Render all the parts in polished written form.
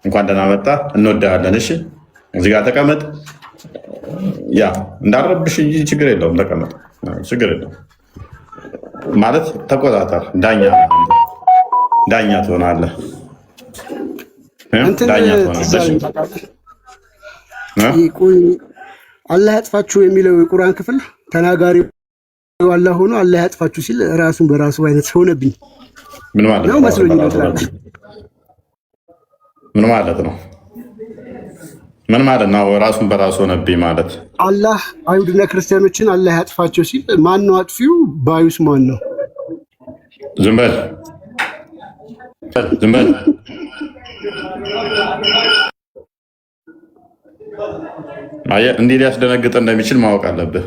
እንኳን ደህና መጣ። እንወዳለን። እሺ እዚህ ጋር ተቀመጥ። ያ እንዳረብሽ እንጂ ችግር የለውም። ተቀመጥ፣ ችግር የለውም ማለት ተቆጣጠር። ዳኛ ትሆናለህ። ዳኛ ትሆናለህ። አላህ ያጥፋችሁ የሚለው የቁርአን ክፍል ተናጋሪው አላህ ሆኖ አላህ ያጥፋችሁ ሲል ራሱን በራሱ አይነት ሆነብኝ። ምን ማለት ነው? መስሎኝ ይመስላል። ምን ማለት ነው? ምን ማለት ነው? ራሱን በራሱ ሆነብኝ ማለት አላህ አይሁድና ክርስቲያኖችን አላህ ያጥፋቸው ሲል ማን ነው አጥፊው? ባዩስ ማን ነው? ዝም በል ዝም በል። አየህ፣ እንዲህ ሊያስደነግጥ እንደሚችል ማወቅ አለብህ።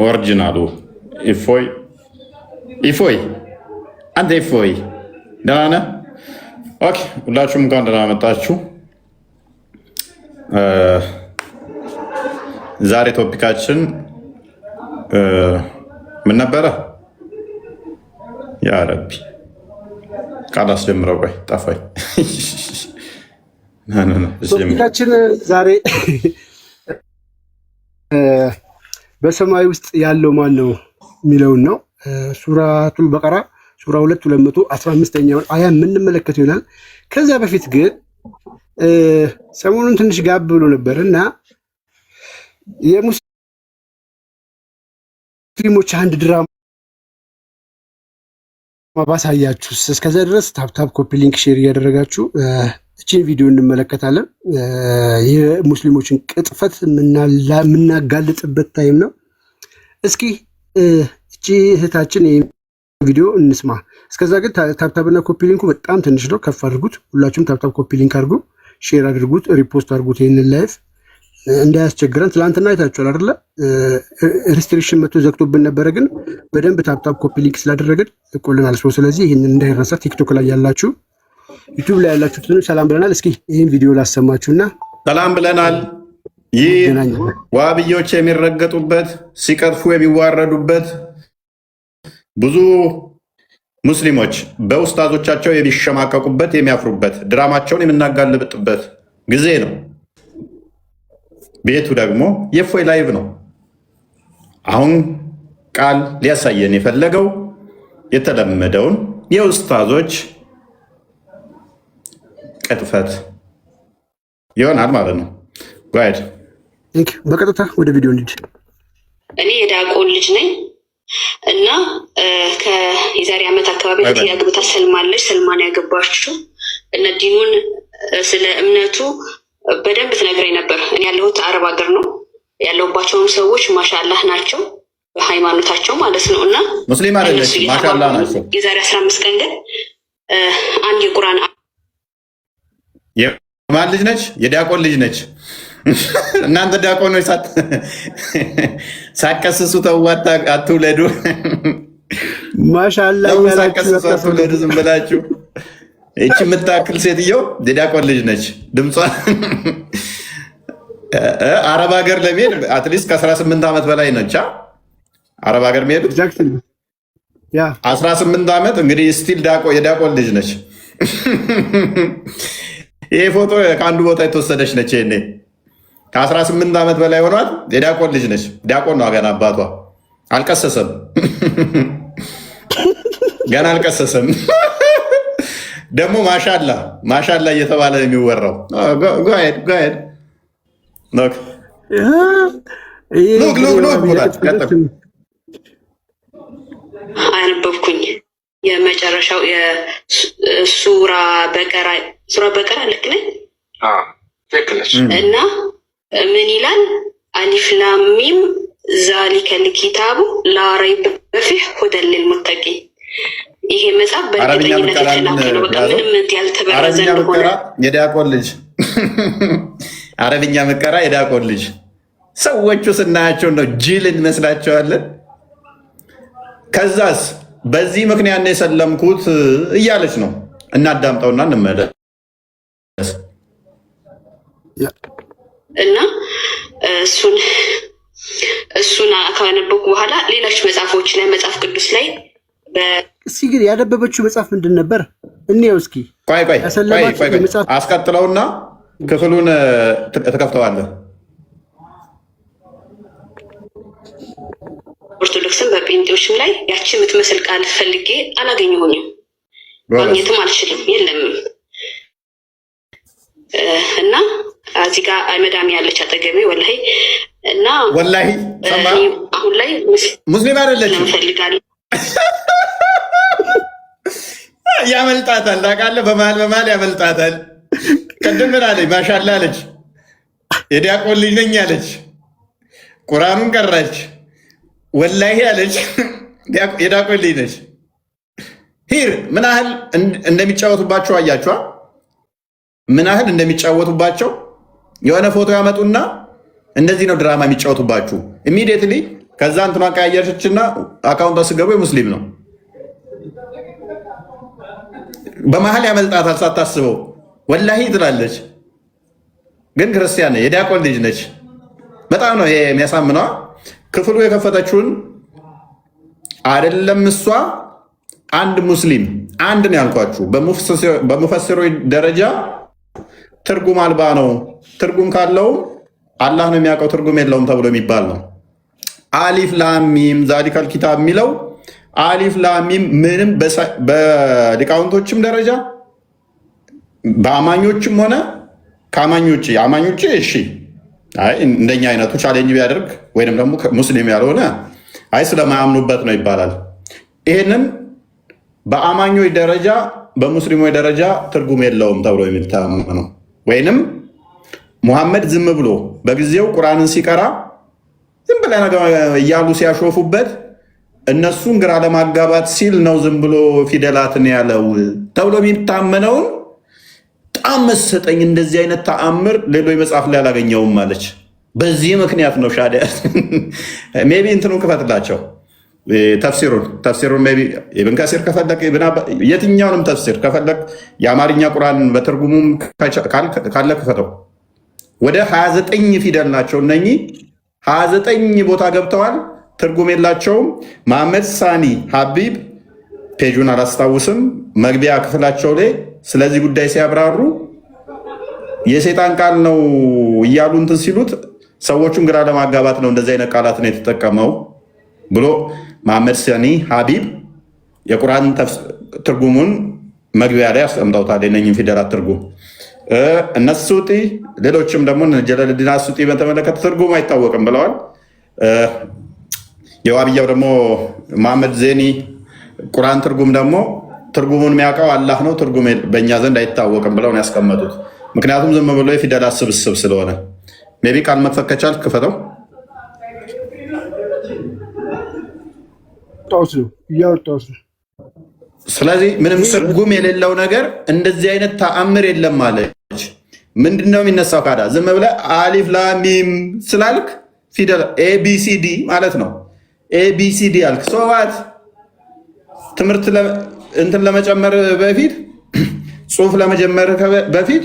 ኦሪጂናሉ ኢፎይ አንተ ኢፎይ ደህና ነህ? ኦኬ፣ ሁላችሁም እንኳን ደህና መጣችሁ። ዛሬ ቶፒካችን ምን ነበረ? ያ ረቢ ቃል አስጀምረው። ቆይ ጠፋኝ። ቶፒካችን ዛሬ በሰማይ ውስጥ ያለው ማን ነው የሚለውን ነው። ሱራቱል በቀራ ሱራ 2:215ኛውን አያ የምንመለከት ይሆናል። ከዛ በፊት ግን ሰሞኑን ትንሽ ጋብ ብሎ ነበር እና የሙስሊሞች አንድ ድራማ ባሳያችሁ፣ እስከዛ ድረስ ታፕታፕ ኮፒ ሊንክ ሼር እያደረጋችሁ እቺን ቪዲዮ እንመለከታለን። የሙስሊሞችን ቅጥፈት የምናጋልጥበት ታይም ነው። እስኪ እቺ እህታችን ቪዲዮ እንስማ። እስከዛ ግን ታፕታፕና ኮፒ ሊንኩ በጣም ትንሽ ነው፣ ከፍ አድርጉት። ሁላችሁም ታፕታፕ ኮፒ ሊንክ አድርጉ፣ ሼር አድርጉት፣ ሪፖስት አድርጉት። ይህንን ላይፍ እንዳያስቸግረን። ትላንትና አይታችኋል አይደለ? ሪስትሪክሽን መቶ ዘግቶብን ነበረ፣ ግን በደንብ ታፕታፕ ኮፒ ሊንክ ስላደረግን እቆልናል። ስለዚህ ይህንን እንዳይረሳ። ቲክቶክ ላይ ያላችሁ፣ ዩቲዩብ ላይ ያላችሁትን ሰላም ብለናል። እስኪ ይህን ቪዲዮ ላሰማችሁና ሰላም ብለናል። ይህ ዋብዮች የሚረገጡበት ሲቀጥፉ የሚዋረዱበት ብዙ ሙስሊሞች በኡስታዞቻቸው የሚሸማቀቁበት የሚያፍሩበት ድራማቸውን የምናጋልጥበት ጊዜ ነው። ቤቱ ደግሞ የእፎይ ላይቭ ነው። አሁን ቃል ሊያሳየን የፈለገው የተለመደውን የኡስታዞች ቅጥፈት ይሆናል ማለት ነው። ጋይድ በቀጥታ ወደ ቪዲዮ እንሂድ። እኔ የዳቆን ልጅ ነኝ እና የዛሬ ዓመት አካባቢ ያግብታ ሰልማለች። ሰልማን ያገባችው እነ ዲኑን ስለ እምነቱ በደንብ ትነግረኝ ነበር። እኔ ያለሁት አረብ ሀገር ነው። ያለሁባቸውም ሰዎች ማሻአላህ ናቸው በሃይማኖታቸው ማለት ነው። እና ሙስሊም አይደለች ማሻአላህ ናቸው። የዛሬ 15 ቀን ግን አንድ የቁርአን የማን ልጅ ነች? የዲያቆን ልጅ ነች። እናንተ ዲያቆኖች ሳቀስሱ ተዋታ አትውለዱ። ማሻአላህ ሳቀስሱ አትውለዱ። ዝም ብላችሁ ይህች የምታክል ሴትዮ የዲያቆን ልጅ ነች። ድምጿ አረብ ሀገር ለመሄድ አትሊስት ከ18 ዓመት በላይ ነች። አረብ ሀገር የሚሄዱት 18 ዓመት እንግዲህ ስቲል የዲያቆን ልጅ ነች። ይሄ ፎቶ ከአንዱ ቦታ የተወሰደች ነች። ይሄኔ ከ18 ዓመት በላይ ሆኗት የዲያቆን ልጅ ነች። ዲያቆን ነው ገና። አባቷ አልቀሰሰም፣ ገና አልቀሰሰም። ደግሞ ማሻላ እየተባለ ነው የሚወራው። አነበብኩኝ የመጨረሻው የሱራ በቀራ ልክ ነኝ? እና ምን ይላል? አሊፍ ላም ሚም ዛሊከል ኪታቡ ላ ረይበ ፊህ ሁደን ሊልሙተቂን። ይሄ መጽሐፍ በእርግጠኝነት የተላከ ነው። በቃ ምንም ያልተበረዘ እንደሆነ የዲያቆን ልጅ አረብኛ መቀራ የዲያቆን ልጅ። ሰዎቹ ስናያቸው ነው ጅል እንመስላቸዋለን። ከዛስ በዚህ ምክንያት ነው የሰለምኩት እያለች ነው። እናዳምጠውና እንመለስ። እና እሱን ካነበብኩ በኋላ ሌሎች መጽሐፎች ላይ መጽሐፍ ቅዱስ ላይ እስኪ ግን ያነበበችው መጽሐፍ ምንድን ነበር? እንየው እስኪ ቆይ አስቀጥለውና ክፍሉን ተከፍተዋለህ። ኦርቶዶክስን በጴንጤዎችም ላይ ያቺ የምትመስል ቃል ፈልጌ አላገኘሁኝም፣ ማግኘትም አልችልም፣ የለም። እና እዚህ ጋር መዳም ያለች አጠገቤ ወላሂ እና ወላሂ አሁን ላይ ሙስሊም አይደለችም እንፈልጋለን። ያመልጣታል፣ ታውቃለህ፣ በመሀል ያመልጣታል። ቅድም ምን አለች? ማሻላ አለች፣ የዲያቆን ልጅ ነኝ አለች፣ ቁርአኑን ቀራች፣ ወላሂ አለች፣ የዲያቆን ልጅ ነች። ሂር ምን ያህል እንደሚጫወቱባቸው አያችኋ? ምን ያህል እንደሚጫወቱባቸው። የሆነ ፎቶ ያመጡና እንደዚህ ነው ድራማ የሚጫወቱባችሁ። ኢሚዲየትሊ ከዛ እንትኗ ቀያየርችና አካውንቷ ስገቡ የሙስሊም ነው። በመሀል ያመልጣታል ሳታስበው። ወላሂ ትላለች፣ ግን ክርስቲያን ነች፣ የዲያቆን ልጅ ነች። በጣም ነው ይሄ የሚያሳምነዋ። ክፍሉ የከፈተችውን አይደለም እሷ፣ አንድ ሙስሊም አንድ ነው ያልኳችሁ። በሙፈሲሮች ደረጃ ትርጉም አልባ ነው። ትርጉም ካለው አላህ ነው የሚያውቀው፣ ትርጉም የለውም ተብሎ የሚባል ነው። አሊፍ ላሚም ዛሊከል ኪታብ የሚለው አሊፍ ላሚም ምንም በሊቃውንቶችም ደረጃ በአማኞችም ሆነ ከአማኞች አማኞች እሺ፣ አይ እንደኛ አይነቱ ቻሌንጅ ቢያደርግ ወይንም ደግሞ ሙስሊም ያልሆነ አይ ስለማያምኑበት ነው ይባላል። ይህንን በአማኞች ደረጃ በሙስሊሞች ደረጃ ትርጉም የለውም ተብሎ የሚታመነው ወይንም ሙሐመድ ዝም ብሎ በጊዜው ቁርአንን ሲቀራ ዝም ብለ እያሉ ሲያሾፉበት እነሱን ግራ ለማጋባት ሲል ነው ዝም ብሎ ፊደላትን ያለው ተብሎ የሚታመነውን በጣም መሰጠኝ። እንደዚህ አይነት ተአምር ሌሎች መጽሐፍ ላይ አላገኘውም ማለች። በዚህ ምክንያት ነው ሻዲያ ሜይ ቢ እንትኑን ክፈትላቸው ተፍሲሩን ሜይ ቢ ኢብን ከሲር ከፈለቅ የትኛውንም ተፍሲር ከፈለቅ የአማርኛ ቁርአን በትርጉሙም ካለ ክፈተው። ወደ 29 ፊደል ናቸው እነኚህ 29 ቦታ ገብተዋል። ትርጉም የላቸውም። መሐመድ ሳኒ ሀቢብ ፔጁን አላስታውስም፣ መግቢያ ክፍላቸው ላይ ስለዚህ ጉዳይ ሲያብራሩ የሰይጣን ቃል ነው እያሉ እንትን ሲሉት ሰዎቹን ግራ ለማጋባት ነው እንደዚህ አይነት ቃላት ነው የተጠቀመው ብሎ መሐመድ ሳኒ ሀቢብ የቁርአን ትርጉሙን መግቢያ ላይ አስቀምጠውታል። የእነኝህን ፊደላት ትርጉም እነ ሱጢ ሌሎችም ደግሞ ጀለልዲን ሱጢ በተመለከተ ትርጉም አይታወቅም ብለዋል። የዋብያው ደግሞ መሐመድ ዜኒ ቁርአን ትርጉም ደግሞ ትርጉሙን የሚያውቀው አላህ ነው፣ ትርጉም በእኛ ዘንድ አይታወቅም ብለው ነው ያስቀመጡት። ምክንያቱም ዝም ብሎ የፊደላት ስብስብ ስለሆነ። ሜይ ቢ ቃል መክፈት ከቻልክ ክፈተው። ስለዚህ ምንም ትርጉም የሌለው ነገር እንደዚህ አይነት ተአምር የለም አለች። ምንድነው የሚነሳው ካዳ? ዝም ብለህ አሊፍ ላሚም ስላልክ ፊደል ኤቢሲዲ ማለት ነው። ኤቢሲዲ አልክ ሶባት ትምህርት እንትን ለመጨመር በፊት ጽሁፍ ለመጀመር በፊት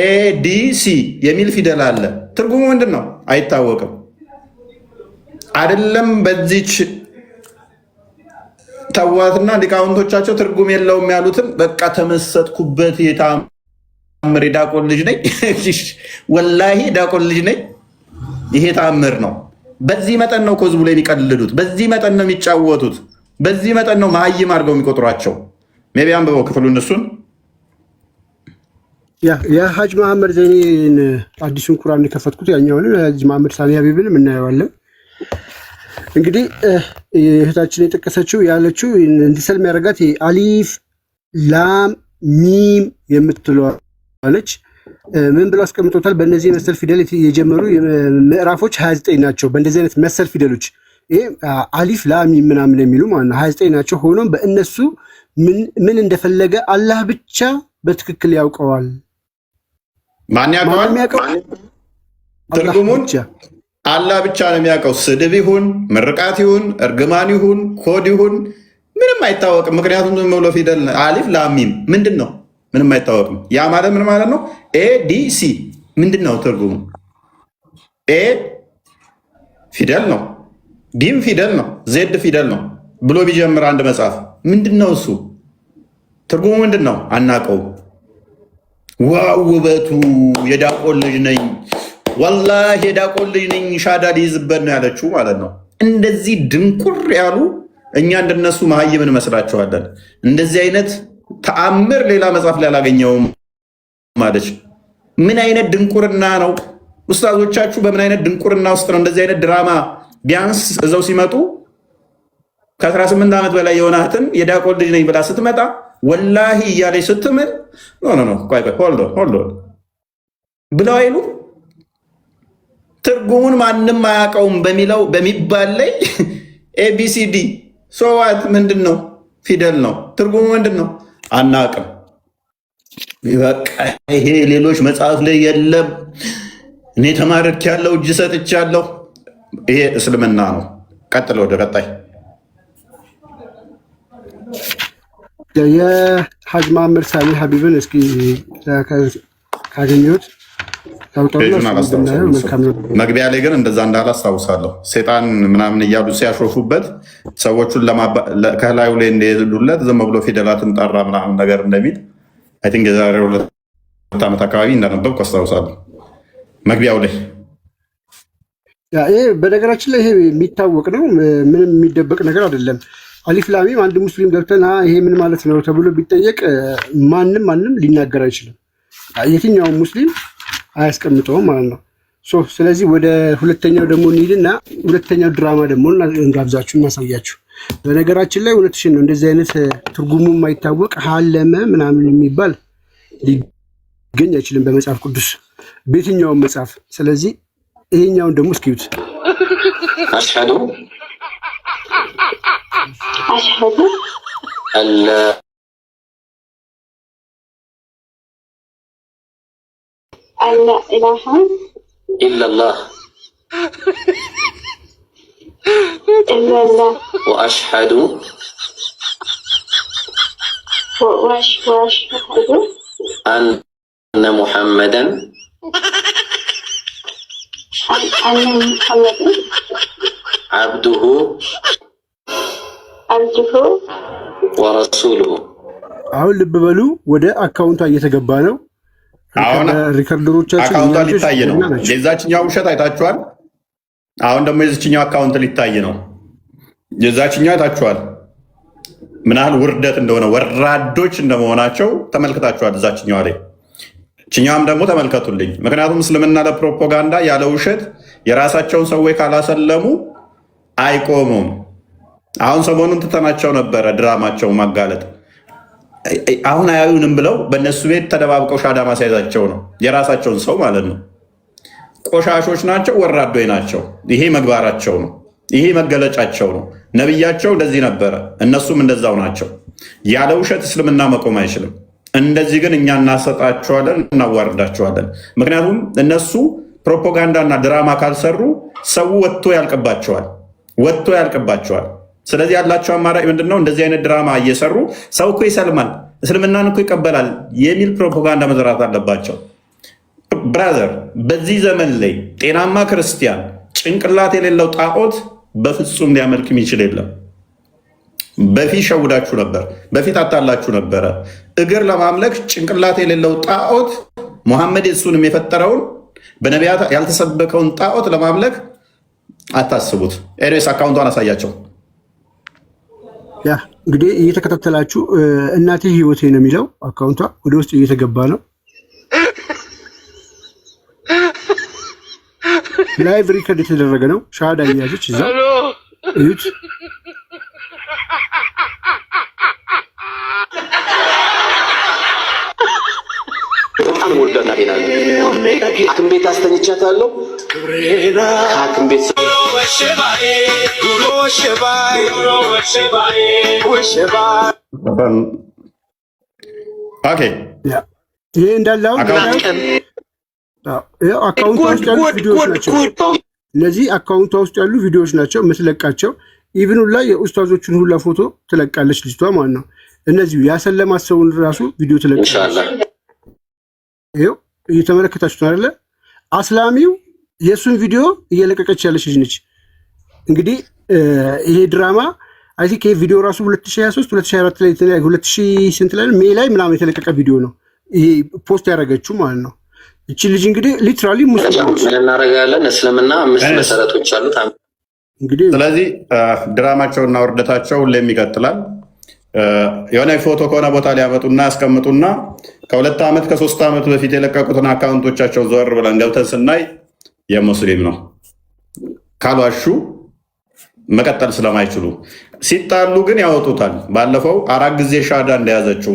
ኤዲሲ የሚል ፊደል አለ። ትርጉሙ ምንድን ነው አይታወቅም። አይደለም በዚች ተዋትና ሊቃውንቶቻቸው ትርጉም የለውም ያሉትን በቃ ተመሰጥኩበት። የታምር የዲያቆን ልጅ ነኝ ወላሂ ዲያቆን ልጅ ነኝ። ይሄ ታምር ነው። በዚህ መጠን ነው ህዝቡ ላይ የሚቀልዱት። በዚህ መጠን ነው የሚጫወቱት። በዚህ መጠን ነው መሀይም አድርገው የሚቆጥሯቸው። ሜቢ አንብበው ክፍሉ እነሱን የሀጅ መሐመድ ዘይኔን አዲሱን ቁርአን የከፈትኩት ያኛውን ሀጅ መሐመድ ሳኒ ሀቢብንም እናየዋለን። እንግዲህ እህታችን የጠቀሰችው ያለችው እንዲሰልም ያደረጋት አሊፍ ላም ሚም የምትለዋለች። ምን ብለው አስቀምጦታል? በእነዚህ መሰል ፊደል የጀመሩ ምዕራፎች 29 ናቸው። በእንደዚህ አይነት መሰል ፊደሎች ይሄ አሊፍ ላም ሚም ምናምን የሚሉ ማለት ነው 29 ናቸው። ሆኖም በእነሱ ምን እንደፈለገ አላህ ብቻ በትክክል ያውቀዋል። ማን ያውቀዋል? ትርጉሙን አላህ ብቻ ነው የሚያውቀው። ስድብ ይሁን ምርቃት ይሁን እርግማን ይሁን ኮድ ይሁን ምንም አይታወቅም። ምክንያቱም ዝም ብሎ ፊደል አሊፍ ላም ሚም ምንድን ነው? ምንም አይታወቅም። ያ ማለት ምን ማለት ነው? ኤዲሲ ምንድን ነው ትርጉሙ? ኤ ፊደል ነው፣ ዲም ፊደል ነው፣ ዜድ ፊደል ነው ብሎ ቢጀምር አንድ መጽሐፍ ምንድን ነው እሱ? ትርጉሙ ምንድን ነው? አናቀው። ዋው ውበቱ የዳቆን ልጅ ነኝ፣ ወላሂ የዳቆን ልጅ ነኝ፣ ሻዳ ሊይዝበት ነው ያለችው ማለት ነው። እንደዚህ ድንቁር ያሉ እኛ እንደነሱ መሀይም እንመስላቸዋለን። እንደዚህ አይነት ተአምር ሌላ መጽሐፍ ላይ አላገኘውም ማለች። ምን አይነት ድንቁርና ነው? ኡስታዞቻችሁ በምን አይነት ድንቁርና ውስጥ ነው እንደዚህ አይነት ድራማ? ቢያንስ እዛው ሲመጡ ከ18 ዓመት በላይ የሆናትን የዳቆን ልጅ ነኝ ብላ ስትመጣ ወላሂ እያለች ስትምል ኖ ቆይ ሆልዶ ብለው አይሉ ትርጉሙን ማንም አያውቀውም በሚባል ላይ ኤቢሲዲ ሶዋት ምንድን ነው? ፊደል ነው። ትርጉሙ ምንድን ነው? አናውቅም። በቃ ይሄ ሌሎች መጽሐፍ ላይ የለም፣ እኔ ተማርክ ያለው እጅ ሰጥቻለሁ። ይሄ እስልምና ነው። ቀጥሎ ወደ ቀጣይ የሐጅ መሐመድ ሳሚ ሀቢብን እስኪ ካገኘሁት መግቢያ ላይ ግን እንደዛ እንዳለ አስታውሳለሁ። ሴጣን ምናምን እያሉ ሲያሾፉበት ሰዎቹን ከላዩ ላይ እንደሄዱለት ዝም ብሎ ፊደላትን ጠራ ምናምን ነገር እንደሚል አይ ቲንክ የዛሬ 2 ዓመት አካባቢ እንዳነበብኩ አስታውሳለሁ። መግቢያው ላይ ይሄ በነገራችን ላይ ይሄ የሚታወቅ ነው። ምንም የሚደበቅ ነገር አይደለም። አሊፍ ላሚም አንድ ሙስሊም ገብተን ይሄ ምን ማለት ነው ተብሎ ቢጠየቅ ማንም ሊናገር አይችልም። የትኛውም ሙስሊም አያስቀምጠውም ማለት ነው። ስለዚህ ወደ ሁለተኛው ደግሞ እንሂድና ሁለተኛው ድራማ ደግሞ እንጋብዛችሁ እናሳያችሁ። በነገራችን ላይ እውነትሽን ነው። እንደዚህ አይነት ትርጉሙ የማይታወቅ ሀለመ ምናምን የሚባል ሊገኝ አይችልም በመጽሐፍ ቅዱስ በየትኛውም መጽሐፍ። ስለዚህ ይሄኛውን ደግሞ እስኪዩት። አሽሀዱ አላ ኢላሃ ኢለላህ ወአሽሀዱ አነ ሙሐመደን አብዱሁ ወረሱሉሁ። አሁን ልብ በሉ፣ ወደ አካውንቷ እየተገባ ነው። አሁን ሪከርደሮቻችን አካውንቷ ሊታይ ነው። የዛችኛው ውሸት አይታችኋል። አሁን ደግሞ የዚችኛው አካውንት ሊታይ ነው። የዛችኛው አይታችኋል ምን ያህል ውርደት እንደሆነ፣ ወራዶች እንደመሆናቸው ተመልክታችኋል። እዛችኛዋ ላይ ችኛዋም ደግሞ ተመልከቱልኝ። ምክንያቱም እስልምና ለፕሮፓጋንዳ ያለ ውሸት የራሳቸውን ሰዎች ካላሰለሙ አይቆሙም። አሁን ሰሞኑን ትተናቸው ነበረ ድራማቸው ማጋለጥ። አሁን አያዩንም ብለው በእነሱ ቤት ተደባብቀው ሻዳ ማስያዛቸው ነው። የራሳቸውን ሰው ማለት ነው። ቆሻሾች ናቸው፣ ወራዶች ናቸው። ይሄ መግባራቸው ነው። ይሄ መገለጫቸው ነው። ነቢያቸው እንደዚህ ነበረ፣ እነሱም እንደዛው ናቸው። ያለ ውሸት እስልምና መቆም አይችልም። እንደዚህ ግን እኛ እናሰጣቸዋለን፣ እናዋርዳቸዋለን። ምክንያቱም እነሱ ፕሮፓጋንዳና ድራማ ካልሰሩ ሰው ወጥቶ ያልቅባቸዋል። ስለዚህ ያላቸው አማራጭ ምንድነው? እንደዚህ አይነት ድራማ እየሰሩ ሰው እኮ ይሰልማል፣ እስልምናን እኮ ይቀበላል የሚል ፕሮፓጋንዳ መዝራት አለባቸው። ብራዘር፣ በዚህ ዘመን ላይ ጤናማ ክርስቲያን ጭንቅላት የሌለው ጣዖት በፍጹም ሊያመልክ የሚችል የለም። በፊት ሸውዳችሁ ነበር፣ በፊት አታላችሁ ነበረ። እግር ለማምለክ ጭንቅላት የሌለው ጣዖት ሙሐመድ እሱንም የፈጠረውን በነቢያት ያልተሰበከውን ጣዖት ለማምለክ አታስቡት። ኤሬስ አካውንቷን አሳያቸው። ያ እንግዲህ እየተከታተላችሁ እናቴ ህይወቴ ነው የሚለው አካውንቷ ወደ ውስጥ እየተገባ ነው። ላይቭ ሪከርድ የተደረገ ነው። ሻሃዳ እያዘች እዛ እዩት። በጣም ወዳና ሄናለ ሐኪም ቤት አስተኝቻታለሁ። ሐኪም ቤት ኦኬ ይሄ እንዳለው አካውንቷ ውስጥ ያሉ ቪዲዮዎች ናቸው። እነዚህ አካውንቷ ውስጥ ያሉ ቪዲዮዎች ናቸው የምትለቃቸው። ኢቭን ላይ የኡስታዞቹን ሁላ ፎቶ ትለቃለች ልጅቷ ማለት ነው። እነዚሁ ያሰለማት ሰውን ራሱ ቪዲዮ ትለቃለች። ይኸው እየተመለከታችሁት አይደለ? አስላሚው የእሱን ቪዲዮ እየለቀቀች ያለች ልጅ ነች። እንግዲህ ይሄ ድራማ አይ ቲንክ ይሄ ቪዲዮ ራሱ 2023 2024 ላይ 2000 ስንት ላይ ሜይ ላይ ምናምን የተለቀቀ ቪዲዮ ነው ይሄ ፖስት ያደረገችው ማለት ነው። እቺ ልጅ እንግዲህ ሊትራሊ ሙስሊሞች ምን እናደርጋለን? እስልምና 5 መሰረቶች አሉት እንግዲህ። ስለዚህ ድራማቸውና ውርደታቸው ሁሌም ይቀጥላል። የሆነ ፎቶ ከሆነ ቦታ ሊያመጡና ያስቀምጡና ከ2 ዓመት ከ3 ዓመት በፊት የለቀቁትን አካውንቶቻቸው ዞር ብለን ገብተን ስናይ የሙስሊም ነው ካልዋሹ መቀጠል ስለማይችሉ ሲጣሉ ግን ያወጡታል። ባለፈው 4 ጊዜ ሻዳ እንደያዘችው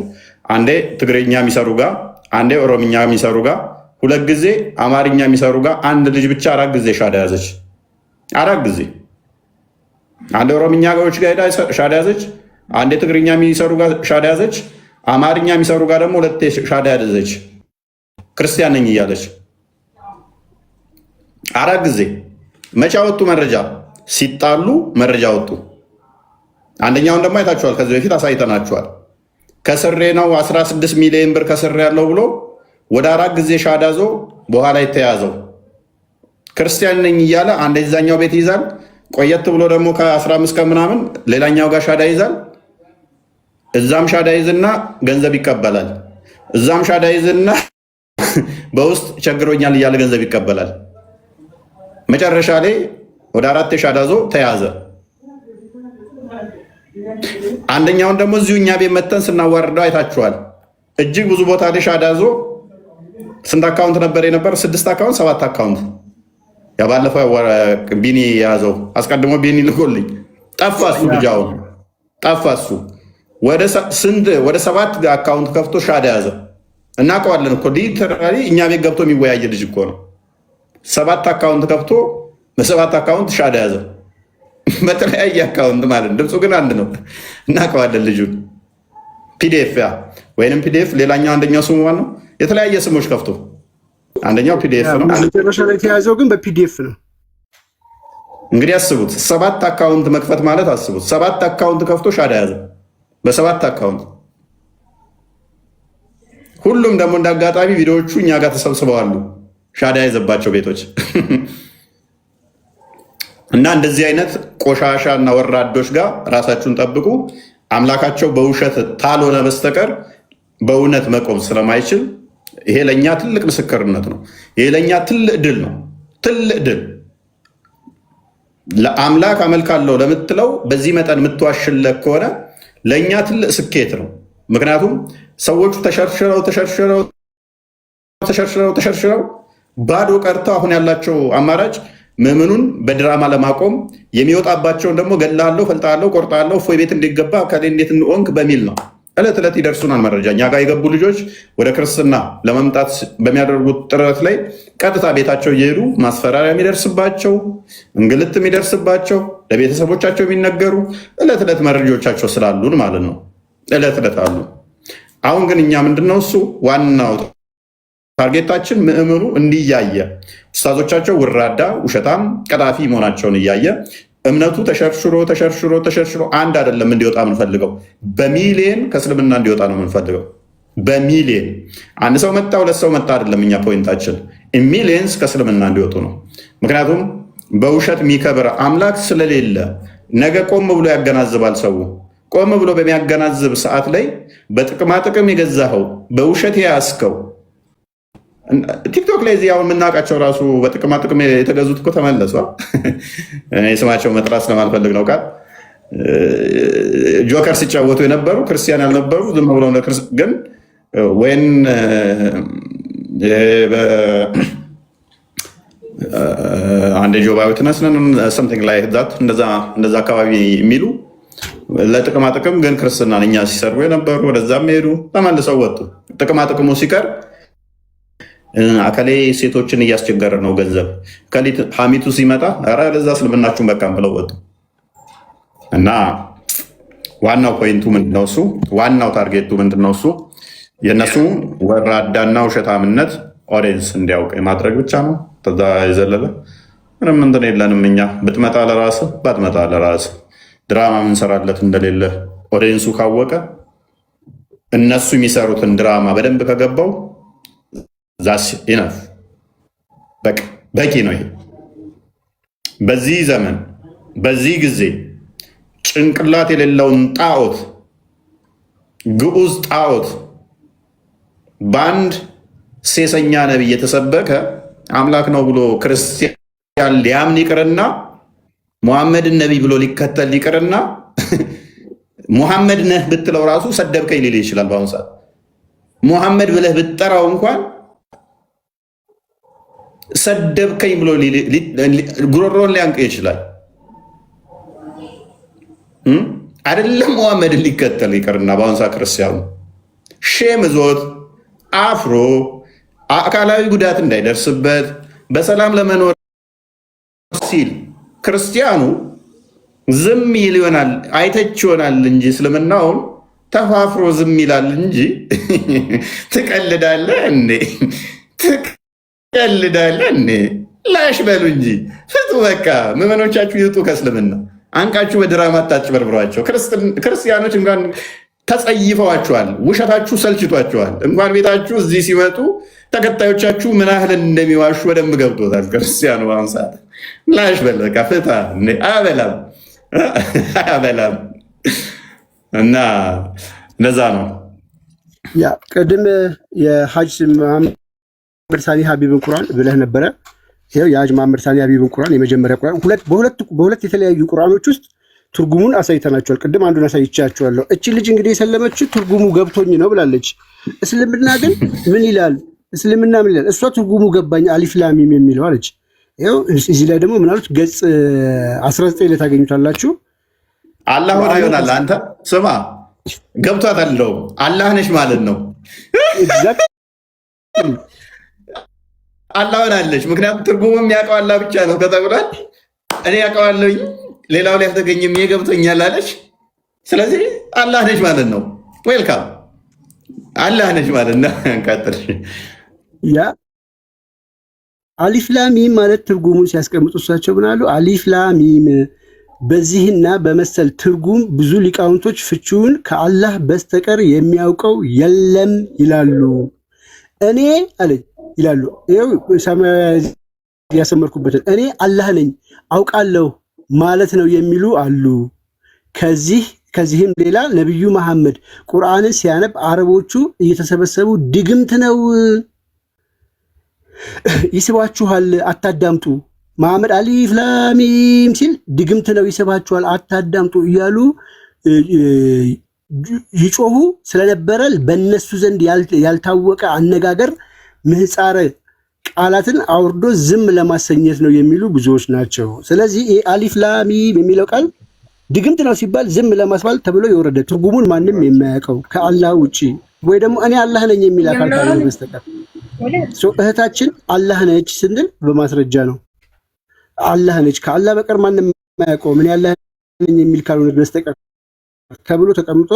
አንዴ ትግርኛ የሚሰሩ ጋር፣ አንዴ ኦሮምኛ የሚሰሩ ጋር፣ 2 ጊዜ አማርኛ የሚሰሩ ጋር አንድ ልጅ ብቻ 4 ጊዜ ሻዳ ያዘች። 4 ጊዜ አንዴ ኦሮምኛ ጋዎች ጋር ሄዳ ሻዳ ያዘች፣ አንዴ ትግርኛ የሚሰሩ ጋር ሻዳ ያዘች፣ አማርኛ የሚሰሩ ጋር ደግሞ 2 ሻዳ ያዘች። ክርስቲያን ነኝ እያለች 4 ጊዜ። መቼ አወጡ መረጃ? ሲጣሉ መረጃ ወጡ። አንደኛውን ደግሞ አይታችኋል፣ ከዚህ በፊት አሳይተናችኋል። ከስሬ ነው 16 ሚሊዮን ብር ከስሬ ያለው ብሎ ወደ 4 ጊዜ ሻዳ ዞ በኋላ የተያዘው ክርስቲያን ነኝ እያለ አንድ ዛኛው ቤት ይዛል። ቆየት ብሎ ደግሞ ከ15 ቀን ምናምን ሌላኛው ጋር ሻዳ ይዛል። እዛም ሻዳ ይዝና ገንዘብ ይቀበላል። እዛም ሻዳ ይዝና በውስጥ ቸግሮኛል እያለ ገንዘብ ይቀበላል። መጨረሻ ላይ ወደ 4 ሻዳ ዞ ተያዘ። አንደኛውን ደግሞ እዚሁ እኛ ቤት መተን ስናዋርደው አይታችኋል። እጅግ ብዙ ቦታ ላይ ሻዳ ዞ ስንት አካውንት ነበር የነበር? 6 አካውንት 7 አካውንት። ያባለፈው ቢኒ የያዘው አስቀድሞ ቢኒ ልኮልኝ ጠፋ። እሱ ልጃው ጠፋ። እሱ ወደ 7 አካውንት ከፍቶ ሻዳ ያዘ። እናውቀዋለን እኮ ሊተራሊ እኛ ቤት ገብቶ የሚወያየ ልጅ እኮ ነው። 7 አካውንት ከፍቶ በ7 አካውንት ሻዳ ያዘ። በተለያየ አካውንት ማለት ድምፁ ግን አንድ ነው። እናውቀዋለን ልጁን። ፒዲኤፍ ወይንም ፒዲኤፍ ሌላኛው አንደኛው ስሙ ነው። የተለያየ ስሞች ከፍቶ አንደኛው ፒዲኤፍ ነው። መጨረሻ ላይ የተያዘው ግን በፒዲኤፍ ነው። እንግዲህ አስቡት 7 አካውንት መክፈት ማለት አስቡት። 7 አካውንት ከፍቶ ሻዳ ያዘ በ7 አካውንት። ሁሉም ደግሞ እንዳጋጣሚ ቪዲዮዎቹ እኛ ጋር ተሰብስበዋሉ ሻዳ ያዘባቸው ቤቶች እና እንደዚህ አይነት ቆሻሻ እና ወራዶች ጋር ራሳችሁን ጠብቁ። አምላካቸው በውሸት ታልሆነ በስተቀር በእውነት መቆም ስለማይችል ይሄ ለእኛ ትልቅ ምስክርነት ነው። ይሄ ለእኛ ትልቅ ድል ነው። ትልቅ ድል ለአምላክ አመልካለሁ ለምትለው በዚህ መጠን የምትዋሽለት ከሆነ ለእኛ ትልቅ ስኬት ነው። ምክንያቱም ሰዎቹ ተሸርሽረው ባዶ ቀርተው አሁን ያላቸው አማራጭ ምዕመኑን በድራማ ለማቆም የሚወጣባቸውን ደግሞ ገላለሁ፣ ፈልጣለሁ፣ ቆርጣለሁ፣ እፎይ ቤት እንዲገባ ከሌ እንዴት እንሆንክ በሚል ነው። ዕለት ዕለት ይደርሱናል መረጃ። እኛ ጋር የገቡ ልጆች ወደ ክርስትና ለመምጣት በሚያደርጉት ጥረት ላይ ቀጥታ ቤታቸው እየሄዱ ማስፈራሪያ የሚደርስባቸው፣ እንግልት የሚደርስባቸው፣ ለቤተሰቦቻቸው የሚነገሩ ዕለት ዕለት መረጃዎቻቸው ስላሉን ማለት ነው። ዕለት ዕለት አሉ። አሁን ግን እኛ ምንድነው እሱ ዋናው ታርጌታችን ምዕመኑ እንዲያየ ኡስታዞቻቸው ውራዳ፣ ውሸታም፣ ቀጣፊ መሆናቸውን እያየ እምነቱ ተሸርሽሮ አንድ አይደለም እንዲወጣ የምንፈልገው፣ በሚሊየን ከእስልምና እንዲወጣ ነው የምንፈልገው። በሚሊየን አንድ ሰው መጣ 2 ሰው መጣ አይደለም እኛ ፖይንታችን፣ ሚሊየንስ ከእስልምና እንዲወጡ ነው። ምክንያቱም በውሸት የሚከብር አምላክ ስለሌለ ነገ ቆም ብሎ ያገናዝባል። ሰው ቆም ብሎ በሚያገናዝብ ሰዓት ላይ በጥቅማጥቅም የገዛኸው በውሸት የያዝከው ቲክቶክ ላይ እዚህ አሁን የምናውቃቸው ራሱ በጥቅማጥቅም የተገዙት እኮ ተመለሱ። እኔ ስማቸው መጥራት ስለማልፈልግ ነው። ቃል ጆከር ሲጫወቱ የነበሩ ክርስቲያን ያልነበሩ ዝም ብለው ግን ወይን አንድ ጆባዊ ትነስነን ሰምቲንግ ላይ እንደዛ አካባቢ የሚሉ ለጥቅማጥቅም ግን ክርስትናን እኛ ሲሰሩ የነበሩ ወደዛም ሄዱ ተመልሰው ወጡ። ጥቅማጥቅሙ ሲቀር አከሌ ሴቶችን እያስቸገረ ነው ገንዘብ ከሊት ሐሚቱ ሲመጣ ኧረ ለዛ እስልምናችሁን በቃም ብለው ወጡ። እና ዋናው ፖይንቱ ምንድነው? እሱ ዋናው ታርጌቱ ምንድነው? እሱ የእነሱ ወራዳና ውሸታምነት ኦዲየንስ እንዲያውቅ የማድረግ ብቻ ነው። ከዛ የዘለለ ምንም እንትን የለንም። እኛ ብትመጣ ለራስ ባትመጣ ለራስ ድራማ ምንሰራለት እንደሌለ ኦዲየንሱ ካወቀ እነሱ የሚሰሩትን ድራማ በደንብ ከገባው ዛስ ኢነፍ በቂ ነው። ይሄ በዚህ ዘመን በዚህ ጊዜ ጭንቅላት የሌለውን ጣዖት ግዑዝ ጣዖት በአንድ ሴሰኛ ነቢይ የተሰበከ አምላክ ነው ብሎ ክርስቲያን ሊያምን ይቅርና ሙሐመድን ነቢይ ብሎ ሊከተል ይቅርና ሙሐመድ ነህ ብትለው ራሱ ሰደብከኝ ሊል ይችላል። በአሁኑ ሰዓት ሙሐመድ ብለህ ብትጠራው እንኳን ሰደብከኝ ብሎ ጉሮሮን ሊያንቅ ይችላል። አይደለም ሙሐመድን ሊከተል ይቅርና በአሁኑ ሰዓት ክርስቲያኑ ሼም ዞት አፍሮ አካላዊ ጉዳት እንዳይደርስበት በሰላም ለመኖር ሲል ክርስቲያኑ ዝም ይል ይሆናል፣ አይተች ይሆናል እንጂ እስልምናውን ተፋፍሮ ዝም ይላል እንጂ ትቀልዳለህ እንዴ? ትቀልዳለህ እንዴ? ላሽ በሉ እንጂ ፍቱ። በቃ ምዕመኖቻችሁ ይውጡ ከእስልምና። አንቃችሁ በድራማ አታጭበርብሯቸው። ክርስቲያኖች እንኳን ተጸይፈዋችኋል። ውሸታችሁ ሰልችቷቸዋል። እንኳን ቤታችሁ እዚህ ሲመጡ ተከታዮቻችሁ ምን ያህል እንደሚዋሹ በደንብ ገብቶታል። ክርስቲያኑ በአሁኑ ሰዓት ላሽ በል በቃ ፍታ። አያበላም አያበላም። እና ለዛ ነው ያ ቅድም የሀጅ መሐመድ ሳኒ ሀቢብን ቁርአን ብለህ ነበረ። ይኸው የሀጅ መሐመድ ሳኒ ሀቢብን ቁርአን የመጀመሪያ ቁርአን በሁለት የተለያዩ ቁርአኖች ውስጥ ትርጉሙን አሳይተናቸዋል። ቅድም አንዱን አሳይቻቸዋለሁ። እቺ ልጅ እንግዲህ የሰለመችው ትርጉሙ ገብቶኝ ነው ብላለች። እስልምና ግን ምን ይላል? እስልምና ምን ይላል? እሷ ትርጉሙ ገባኝ አሊፍ ላም ሚም የሚለው አለች። ይኸው እዚህ ላይ ደግሞ ምናሉት ገጽ 19 ላይ ታገኙታላችሁ። አላህ ሆና ይሆናል። አንተ ስማ ገብቷት አለው አላህ ነሽ ማለት ነው። አላህ ሆናለች። ምክንያቱም ትርጉሙ የሚያውቀው አላህ ብቻ ነው ከተብሏል። እኔ ያውቀዋለሁኝ ሌላው ላይ አልተገኘም ገብቶኛል አለች። ስለዚህ አላህ ነች ማለት ነው። ዌልካም አላህ ነች ማለት ነው። እንቀጥል። ያ አሊፍ ላሚም ማለት ትርጉሙን ሲያስቀምጡ እሳቸው ምናሉ? አሊፍ ላሚም በዚህና በመሰል ትርጉም ብዙ ሊቃውንቶች ፍቺውን ከአላህ በስተቀር የሚያውቀው የለም ይላሉ። እኔ አለ ይላሉ። ይኸው ሰማያዊ ያሰመርኩበትን እኔ አላህ ነኝ አውቃለሁ ማለት ነው የሚሉ አሉ። ከዚህም ሌላ ነቢዩ መሐመድ ቁርአንን ሲያነብ አረቦቹ እየተሰበሰቡ ድግምት ነው ይስባችኋል፣ አታዳምጡ። መሐመድ አሊፍ ላሚም ሲል ድግምት ነው ይስባችኋል፣ አታዳምጡ እያሉ ይጮሁ ስለነበረ በእነሱ ዘንድ ያልታወቀ አነጋገር ምህፃረ ቃላትን አውርዶ ዝም ለማሰኘት ነው የሚሉ ብዙዎች ናቸው። ስለዚህ ይሄ አሊፍ ላሚም የሚለው ቃል ድግምት ነው ሲባል ዝም ለማስባል ተብሎ የወረደ ትርጉሙን ማንም የማያውቀው ከአላህ ውጪ ወይ ደግሞ እኔ አላህ ነኝ የሚል አካል ካልሆነ በስተቀር እህታችን አላህ ነች ስንል በማስረጃ ነው። አላህ ነች ከአላህ በቀር ማንም የማያውቀው ምን ያላህ ነኝ የሚል ካልሆነ በስተቀር ተብሎ ተቀምጦ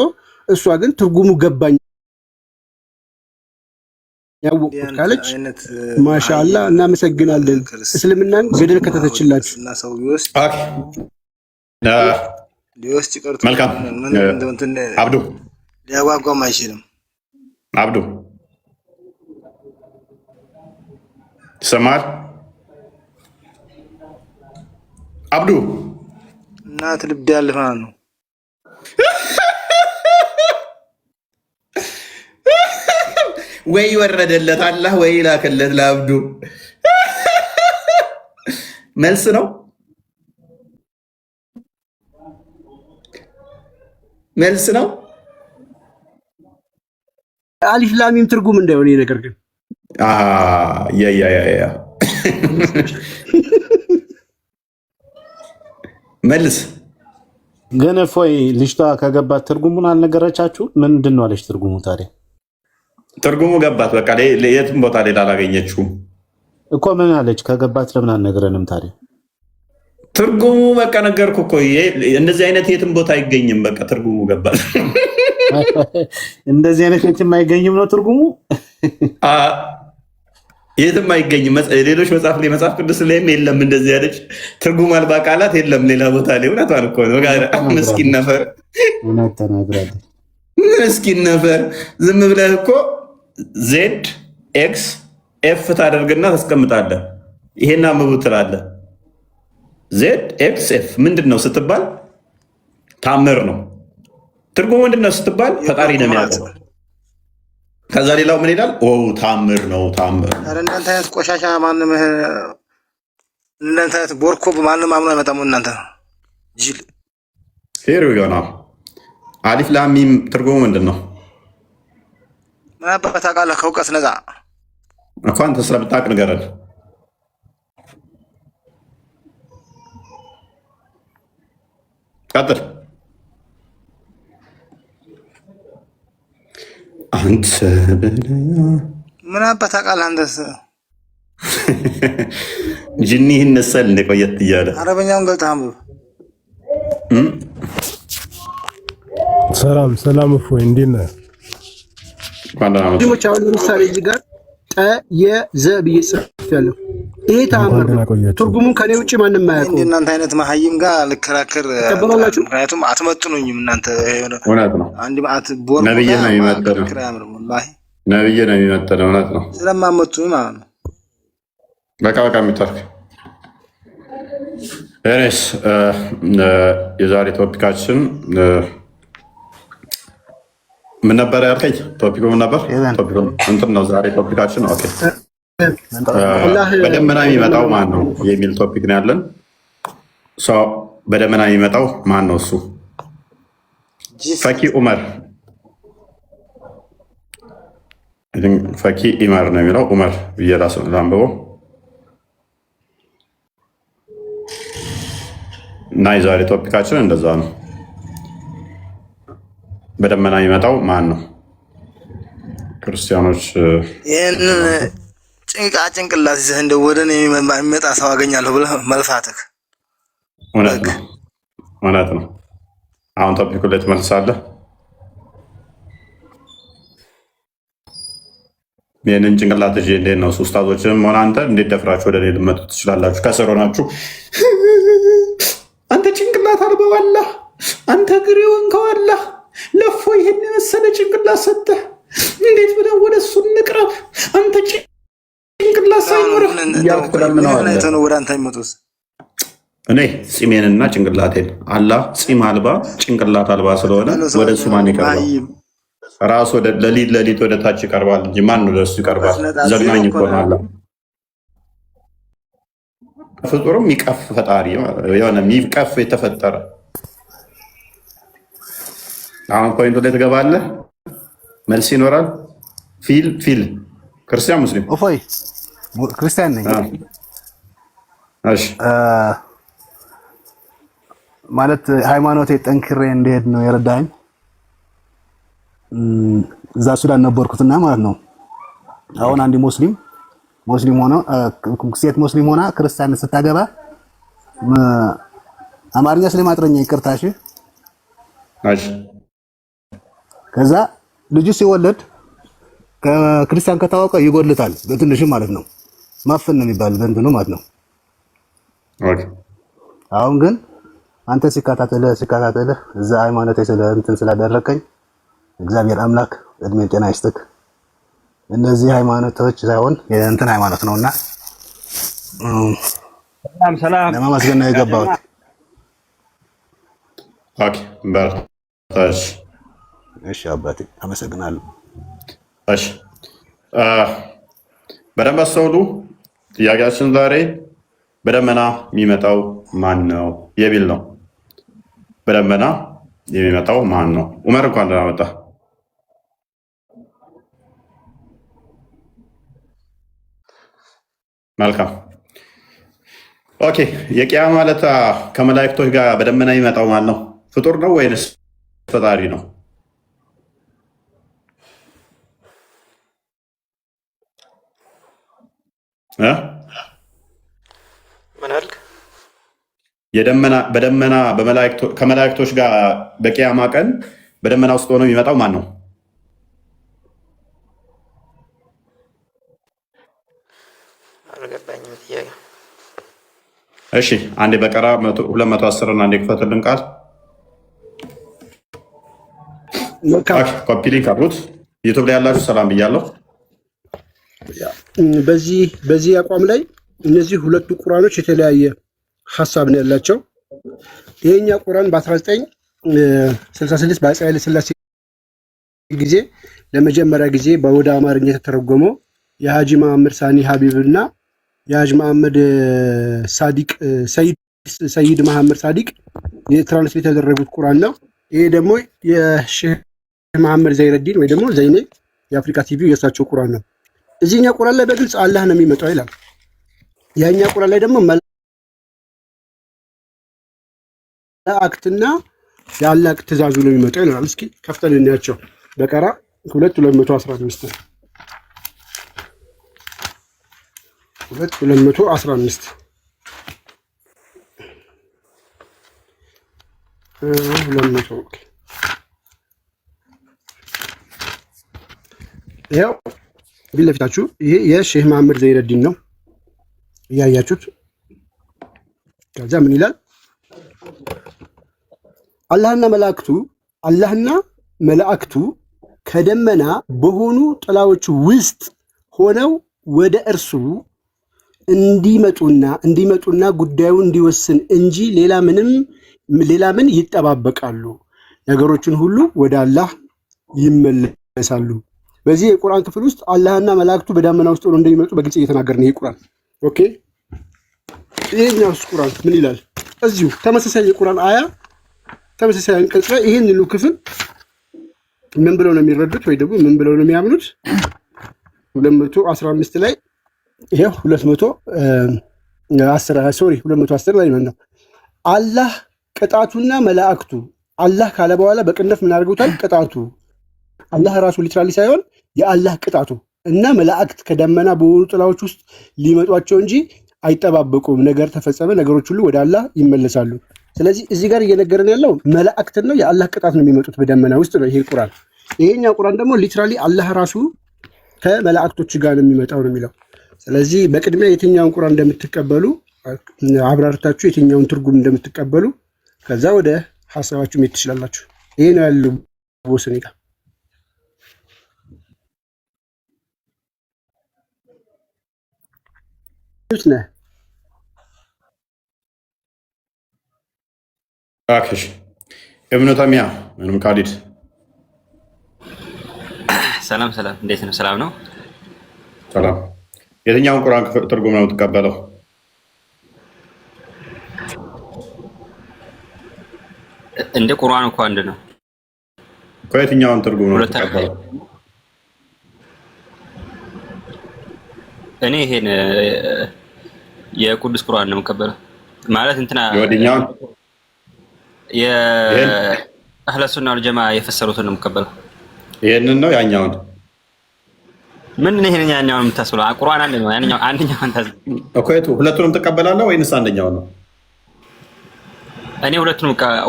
እሷ ግን ትርጉሙ ገባኝ ያወቁት ካለች ማሻአላህ እናመሰግናለን። እስልምናን ገደል ከተተችላችሁ መልካም አብዱ ሊያጓጓም አይችልም። አብዱ ይሰማል? አብዱ እናት ልብ ያለፈ ነው። ወይ ወረደለት አላህ ወይ ላከለት ለአብዱ። መልስ ነው መልስ ነው። አሊፍ ላሚም ትርጉም እንዳይሆን ነገር ግን መልስ ግን እፎይ ልጅቷ ከገባት ትርጉሙን አልነገረቻችሁ? ምንድን ነው አለች ትርጉሙ? ታዲያ ትርጉሙ ገባት። በቃ የትም ቦታ ሌላ አላገኘችውም እኮ። ምን አለች? ከገባት ለምን አልነገረንም ታዲያ? ትርጉሙ በቃ ነገርኩ እኮ። እንደዚህ አይነት የትም ቦታ አይገኝም። በቃ ትርጉሙ ገባት። እንደዚህ አይነት የትም አይገኝም ነው ትርጉሙ። የትም አይገኝም። ሌሎች መጽሐፍ ቅዱስ ላይም የለም እንደዚህ ያለች ትርጉም አልባ ቃላት የለም ሌላ ቦታ ላይ። እውነቷን እኮ ነው። ምስኪን ነፈር ምስኪን ነፈር። ዝም ብለህ እኮ ዜድ ኤክስ ኤፍ ታደርግና ታስቀምጣለህ። ይሄን አንብቡ ትላለህ። ዜድ ኤክስ ኤፍ ምንድን ነው ስትባል ታምር ነው። ትርጉሙ ምንድነው ስትባል ፈጣሪ ነው የሚያውቀው። ከዛ ሌላው ምን ይላል? ኦ ታምር ነው ታምር። ኧረ እናንተ አይነት ቆሻሻ ማንም እናንተ አይነት ቦርኮ ማንም አምኖ አይመጣም። እናንተ ጅል ሄሩ ይሆና አሊፍ ላም ሚም ትርጉሙ ምንድነው? ምን አባታ ቃል ከእውቀት ነፃ እኮ አንተ ስለምታውቅ ንገረን። ቀጥል። አንተ ምን አባታ ቃል አንተስ ጅኒህን ነሰል እንደቆየት እያለ አረበኛውን ገልጠህ አንብብ። ሰላም ሰላም። እፎይ እንዴት ነህ? ዲሞች አሁን ለምሳሌ እዚህ ጋር ጠየዘ ብዬ ጽፌያለሁ። ይሄ ተአምር ትርጉሙን ከኔ ውጭ ማንም አያውቀውም። እናንተ አይነት መሀይም ጋር ልከራከር ተቀበላላችሁ። ምክንያቱም አትመጥኑኝም እናንተ። እውነት ነው። አንድ ማአት ቦር ነብይ ነው የሚመጥነው። ነብይ ነው የሚመጥነው። እውነት ነው። ስለማመጡኝ ማለት ነው። በቃ የሚታርክ እኔስ የዛሬ ቶፒካችን ምን ነበር ያልከኝ? ቶፒኩ ምን ነበር? ቶፒኩ እንትን ነው ዛሬ ቶፒካችን። ኦኬ በደመና የሚመጣው ማን ነው የሚል ቶፒክ ነው ያለን። ሰው በደመና የሚመጣው ማን ነው? እሱ ፈኪ ኡመር ፈኪ ኢመር ነው የሚለው። ኡመር ብዬ ላንብበው እና የዛሬ ቶፒካችን እንደዛ ነው። በደመና የሚመጣው ማን ነው? ክርስቲያኖች ይህንን ጭንቅላት ይዘህ እንደው ወደ እኔ የሚመጣ ሰው አገኛለሁ ብለህ መልፋትህ እውነት ነው። እውነት ነው። አሁን ቶፒኩ ላይ ትመልሳለህ። ይህንን ጭንቅላት ይዤ እንዴት ነው ኡስታዞችም ሆነ አንተ እንዴት ደፍራችሁ ወደ እኔ ልመጡ ትችላላችሁ? ከስር ሆናችሁ አንተ ጭንቅላት አልበዋላህ፣ አንተ እግር የሆንከዋላህ ለፎ ይሄን የመሰለ ጭንቅላት ሰጠህ፣ እንዴት ብለን ወደ እሱ እንቅረብ? አንተ ጭንቅላት ሳይኖርህ እያልኩ ለምነዋለሁ። ወደ አንተ የሚመጡት እኔ ፂሜንና ጭንቅላቴን አላህ ፂም አልባ ጭንቅላት አልባ ስለሆነ ወደ እሱ ማን ይቀርባል? ራሱ ለሊት ወደ ታች ይቀርባል እንጂ ማን ወደ እሱ ይቀርባል? ዘግናኝ እኮ ነው። አላህ ፍጡርም የሚቀፍ ፈጣሪ የሆነ የሚቀፍ የተፈጠረ። አሁን ፖይንቱ ላይ ትገባለህ፣ መልስ ይኖራል። ፊል ክርስቲያን ሙስሊም? እፎይ ክርስቲያን ነኝ። እሺ ማለት ሃይማኖቴ ጠንክሬ እንድሄድ ነው የረዳኝ። እዛ ሱዳን ነበርኩትና ማለት ነው። አሁን አንድ ሙስሊም ሆኖ ሴት ሙስሊም ሆና ክርስቲያን ስታገባ አማርኛ ስለማጥረኛ ይቅርታ እሺ። ከዛ ልጁ ሲወለድ ከክርስቲያን ከታወቀ ይጎልታል በትንሹ ማለት ነው። ማፈን ነው የሚባል በእንትኑ ማለት ነው። አሁን ግን አንተ ሲከታተልህ እዛ ሃይማኖት እንትን ስላደረከኝ እግዚአብሔር አምላክ እድሜ ጤና ይስጥክ። እነዚህ ሃይማኖቶች ሳይሆን የእንትን ሃይማኖት ነውና ሰላም ለማመስገን ነው የገባሁት። ኦኬ በርታሽ። እሺ አባቴ አመሰግናለሁ። እሺ በደንብ አስተውሉ። ጥያቄያችን ዛሬ በደመና የሚመጣው ማን ነው የሚል ነው። በደመና የሚመጣው ማን ነው? ኡመር እንኳን ደህና መጣ። መልካም ኦኬ። የቂያማ ዕለት ከመላእክቶች ጋር በደመና የሚመጣው ማን ነው? ፍጡር ነው ወይንስ ፈጣሪ ነው? ምን አልክ? በደመና ከመላእክቶች ጋር በቂያማ ቀን በደመና ውስጥ ሆኖ የሚመጣው ማን ነው? እሺ አንዴ በቀራ 210 እና አንዴ ክፈትልን ቃል ኮፒ ሊንክ አድርጉት። ዩቱብ ላይ ያላችሁ ሰላም ብያለሁ። በዚህ አቋም ላይ እነዚህ ሁለቱ ቁርአኖች የተለያየ ሀሳብ ነው ያላቸው። ይሄኛ ቁርአን በ19 66 በአፄ ኃይለ ሥላሴ ጊዜ ለመጀመሪያ ጊዜ ወደ አማርኛ የተተረጎመው የሀጂ መሐመድ ሳኒ ሀቢብ እና የሀጂ መሐመድ ሳዲቅ ሰይድ መሐመድ ሳዲቅ የትራንስሌት የተደረጉት ቁርአን ነው። ይሄ ደግሞ የሼህ መሐመድ ዘይረዲን ወይ ደግሞ ዘይኔ የአፍሪካ ቲቪ የእሳቸው ቁርአን ነው። እዚህኛ ቁርአን ላይ በግልጽ አላህ ነው የሚመጣው ይላል። ያኛ ቁርአን ላይ ደግሞ መላእክትና የአላህ ትእዛዙ ነው የሚመጣው ይላል። እስኪ ከፍተን እንያቸው። በቀራ 2:215 2:215 ያው ፊት ለፊታችሁ ይሄ የሼህ መሐመድ ዘይረዲን ነው እያያችሁት። ከዛ ምን ይላል? አላህና መላእክቱ ከደመና በሆኑ ጥላዎች ውስጥ ሆነው ወደ እርሱ እንዲመጡና ጉዳዩን እንዲወስን እንጂ ሌላ ምን ይጠባበቃሉ? ነገሮችን ሁሉ ወደ አላህ ይመለሳሉ። በዚህ የቁርአን ክፍል ውስጥ አላህና መላእክቱ በደመና ውስጥ ሆነው እንደሚመጡ በግልጽ እየተናገረ ነው ይሄ ቁርአን። ኦኬ፣ ይሄኛው ቁርአን ምን ይላል? እዚሁ ተመሳሳይ የቁርአን አያ ተመሳሳይ አንቀጽ ላይ ይሄን ሁሉ ክፍል ምን ብለው ነው የሚረዱት ወይ ደግሞ ምን ብለው ነው የሚያምኑት? 215 ላይ ይሄው 210 ላይ ነው አላህ ቅጣቱና መላእክቱ አላህ ካለ በኋላ በቅንፍ ምን አድርገውታል? ቅጣቱ አላህ ራሱ ሊትራሊ ሳይሆን የአላህ ቅጣቱ እና መላእክት ከደመና በሆኑ ጥላዎች ውስጥ ሊመጧቸው እንጂ አይጠባበቁም። ነገር ተፈጸመ፣ ነገሮች ሁሉ ወደ አላህ ይመለሳሉ። ስለዚህ እዚህ ጋር እየነገረን ያለው መላእክት ነው የአላህ ቅጣት ነው የሚመጡት በደመና ውስጥ ነው ይሄ ቁርአን። ይሄኛው ቁርአን ደግሞ ሊትራሊ አላህ ራሱ ከመላእክቶች ጋር ነው የሚመጣው ነው የሚለው። ስለዚህ በቅድሚያ የትኛውን ቁርአን እንደምትቀበሉ አብራርታችሁ የትኛውን ትርጉም እንደምትቀበሉ ከዛ ወደ ሐሳባችሁ መሄድ ትችላላችሁ። ይሄ ነው ያለው ወሰኔ ጋር ነህ አክሽ እብኑ ተሚያ ምንም ካሊድ ሰላም፣ እንዴት ነው? ሰላም ነው። ሰላም። የትኛውን ቁርአን ትርጉም ነው የምትቀበለው? እንደ ቁርአን እኮ አንድ ነው እኮ። የትኛውን ትርጉም ነው የምትቀበለው? እኔ ይሄን የቅዱስ ቁርአን ነው የምቀበለው። ማለት እንትና የወዲኛውን የአህለ ሱና ወል ጀማ የፈሰሩትን ነው የምቀበለው። ይሄንን ነው ያኛውን? ምን ነው ይሄን ያኛውን የምታስበው? ቁርአን አንድ ነው። ያኛው አንደኛው አንተ እኮ የቱ ሁለቱንም ትቀበላለህ ወይንስ አንደኛው ነው? እኔ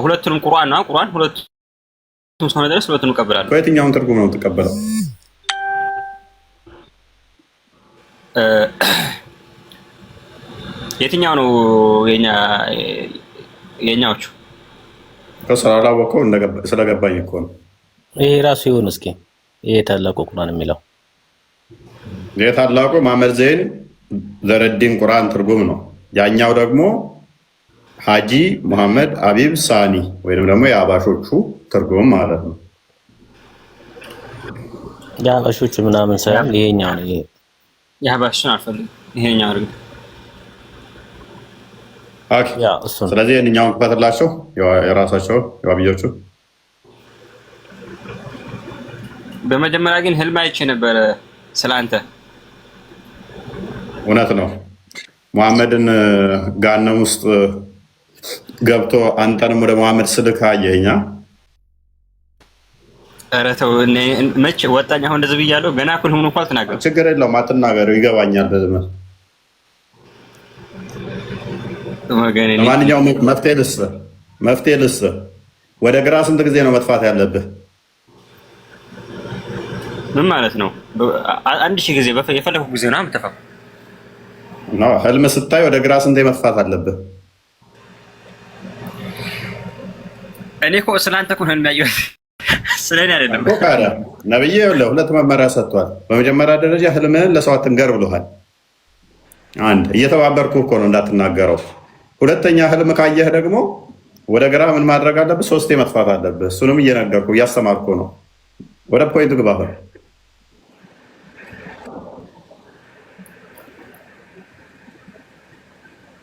ሁለቱንም ቁርአን ነው ቁርአን ሁለቱም ሰው ድረስ ሁለቱንም እቀበላለሁ። የትኛውን ትርጉም ነው የምትቀበለው? የትኛው ነው የኛዎቹ? ስላላወቀው ስለገባኝ እኮ ነው። ይሄ ራሱ ይሁን እስኪ ይሄ ታላቁ ቁርአን የሚለው የታላቁ መሐመድ ዘይን ዘረዲን ቁርአን ትርጉም ነው። ያኛው ደግሞ ሀጂ መሐመድ ሀቢብ ሳኒ ወይንም ደግሞ የአባሾቹ ትርጉም ማለት ነው። የአባሾቹ ምናምን ሳይሆን ይሄኛው ነው። ይሄ የአባሾቹን አልፈልግም። ይሄኛው አድርግ። ኦኬ። ስለዚህ የኛውን ክፈትላቸው የራሳቸው የዋብዮቹ። በመጀመሪያ ግን ህልም አይቼ ነበረ ስላንተ። እውነት ነው። መሐመድን ጋነም ውስጥ ገብቶ አንተንም ወደ መሐመድ ስልክ አየኸኝ። ኧረ ተው መች ወጣኝ። አሁን እንደዚህ ብያለሁ። ገና እኮ ህልሙን እንኳን አልተናገርኩም። ችግር የለውም አትናገረው፣ ይገባኛል። ለማንኛውም መፍትሄ ልስጥህ። ወደ ግራ ስንት ጊዜ ነው መጥፋት ያለብህ? ምን ማለት ነው? 1000 ጊዜ የፈለኩ ጊዜ ነው የምትተፋው። ህልም ስታይ ወደ ግራ ስንት መጥፋት አለብህ? እኔ እኮ ስለአንተ እኮ ህልም ያየሁት ስለኔ አይደለም እኮ። ነብዬ ሁለት መመሪያ ሰጥቷል። በመጀመሪያ ደረጃ ህልምህን ለሰው አትንገር ብሎሃል። አንድ እየተባበርኩ እኮ ነው እንዳትናገረው። ሁለተኛ ህልም ካየህ ደግሞ ወደ ግራ ምን ማድረግ አለብህ? 3 መጥፋት አለብህ። እሱንም እየነገርኩ እያስተማርኩ ነው። ወደ ፖይንቱ ግባ።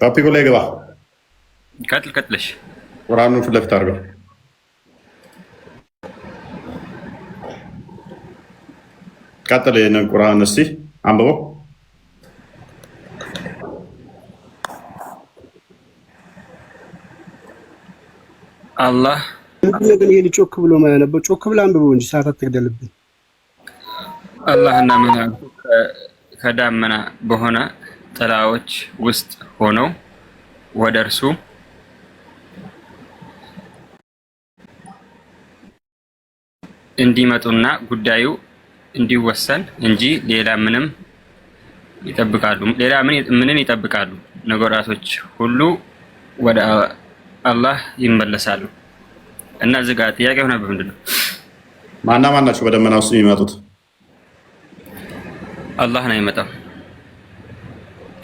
ቶፒኩ ላይ ግባ። ቀጥልሽ። ቁርአኑን ፊት ለፊት አድርገው። ቀጥል። ይህንን ቁርአን እስቲ አንብበው። አላህ ግን ይሄ ጮክ ብሎ ማያነበው ጮክ ብሎ አንብበው እንጂ ሰዓት አትግደልብኝ። አላህና መላእክቱ ከዳመና በሆነ ጥላዎች ውስጥ ሆነው ወደ እርሱ እንዲመጡና ጉዳዩ እንዲወሰን እንጂ ሌላ ምንን ይጠብቃሉ? ነገራቶች ሁሉ ወደ አላህ ይመለሳሉ። እና እዚህ ጋር ጥያቄ ሆነብህ፣ ምንድን ነው ማን ናቸው በደመና ውስጥ የሚመጡት? አላህ ነው የሚመጣው።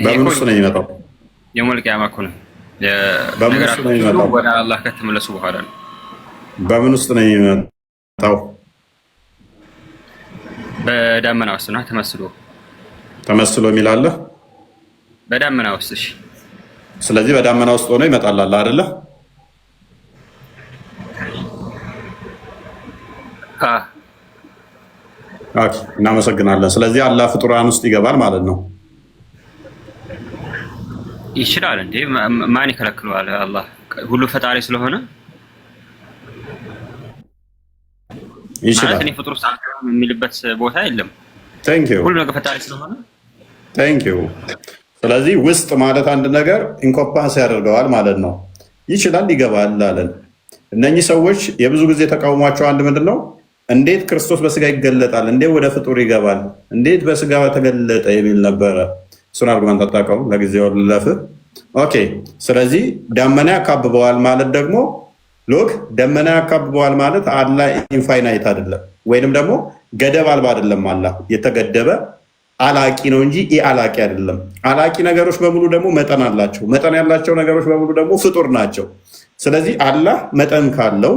በምን ውስጥ ነው የሚመጣው? የውመል ቂያማ እኮ ነው። በምን ውስጥ ነው የሚመጣው? ወደ አላህ ከተመለሱ በኋላ ነው። በምን ውስጥ ነው የሚመጣው? በዳመና ውስጥ ነው። ተመስሎ የሚል አለ በዳመና ውስጥ። እሺ፣ ስለዚህ በዳመና ውስጥ ሆኖ ይመጣል አይደለ? እናመሰግናለን። ስለዚህ አላህ ፍጡራን ውስጥ ይገባል ማለት ነው። ይችላል እንዴ? ማን ይከለክለዋል? አላህ ሁሉ ፈጣሪ ስለሆነ ይችላል። እኔ ፍጡር የሚልበት ቦታ የለም። ሁሉ ነገር ፈጣሪ ስለሆነ ስለዚህ ውስጥ ማለት አንድ ነገር ኢንኮምፓስ ያደርገዋል ማለት ነው። ይችላል፣ ይገባል አለን። እነኚህ ሰዎች የብዙ ጊዜ ተቃውሟቸው አንድ ምንድን ነው? እንዴት ክርስቶስ በስጋ ይገለጣል? እንዴት ወደ ፍጡር ይገባል? እንዴት በስጋ ተገለጠ የሚል ነበረ። እሱን አርጉመንት አታውቀውም፣ ለጊዜው ልለፍህ። ኦኬ። ስለዚህ ደመና ያካብበዋል ማለት ደግሞ ሎክ ደመና ያካብበዋል ማለት አላህ ኢንፋይናይት አይደለም፣ ወይንም ደግሞ ገደብ አልባ አይደለም። አላህ የተገደበ አላቂ ነው እንጂ አላቂ አይደለም። አላቂ ነገሮች በሙሉ ደግሞ መጠን አላቸው። መጠን ያላቸው ነገሮች በሙሉ ደግሞ ፍጡር ናቸው። ስለዚህ አላህ መጠን ካለው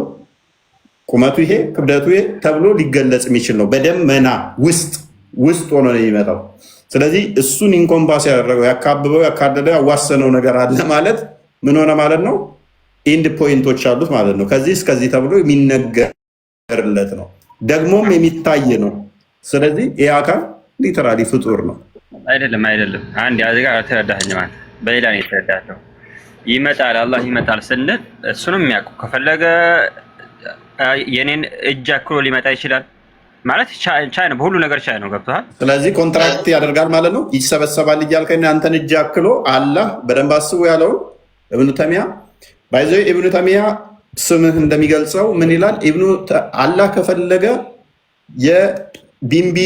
ቁመቱ ይሄ ክብደቱ ይሄ ተብሎ ሊገለጽ የሚችል ነው። በደመና ውስጥ ሆኖ ነው የሚመጣው። ስለዚህ እሱን ኢንኮምፓስ ያደረገው ያካብበው፣ ያካደደው፣ ያዋሰነው ነገር አለ ማለት ምን ሆነ ማለት ነው? ኢንድ ፖይንቶች አሉት ማለት ነው። ከዚህ እስከዚህ ተብሎ የሚነገርለት ነው፣ ደግሞም የሚታይ ነው። ስለዚህ ይህ አካል ሊተራሊ ፍጡር ነው። አይደለም። አንድ ያዚ ጋር ተረዳኸኝ ማለት በሌላ ነው የተረዳኸው። ይመጣል፣ አላህ ይመጣል ስንል እሱንም የሚያውቁ ከፈለገ የኔን እጅ አክሎ ሊመጣ ይችላል ማለት ቻይ ነው። በሁሉ ነገር ቻይ ነው። ገብቶሃል? ስለዚህ ኮንትራክት ያደርጋል ማለት ነው። ይሰበሰባል እያልከኝ አንተን እጅ አክሎ አላህ በደንብ አስቡ ያለውን እብኑ ተሚያ ባይዘ ኢብኑ ተሚያ ስምህ እንደሚገልጸው ምን ይላል? አላህ ከፈለገ የቢምቢ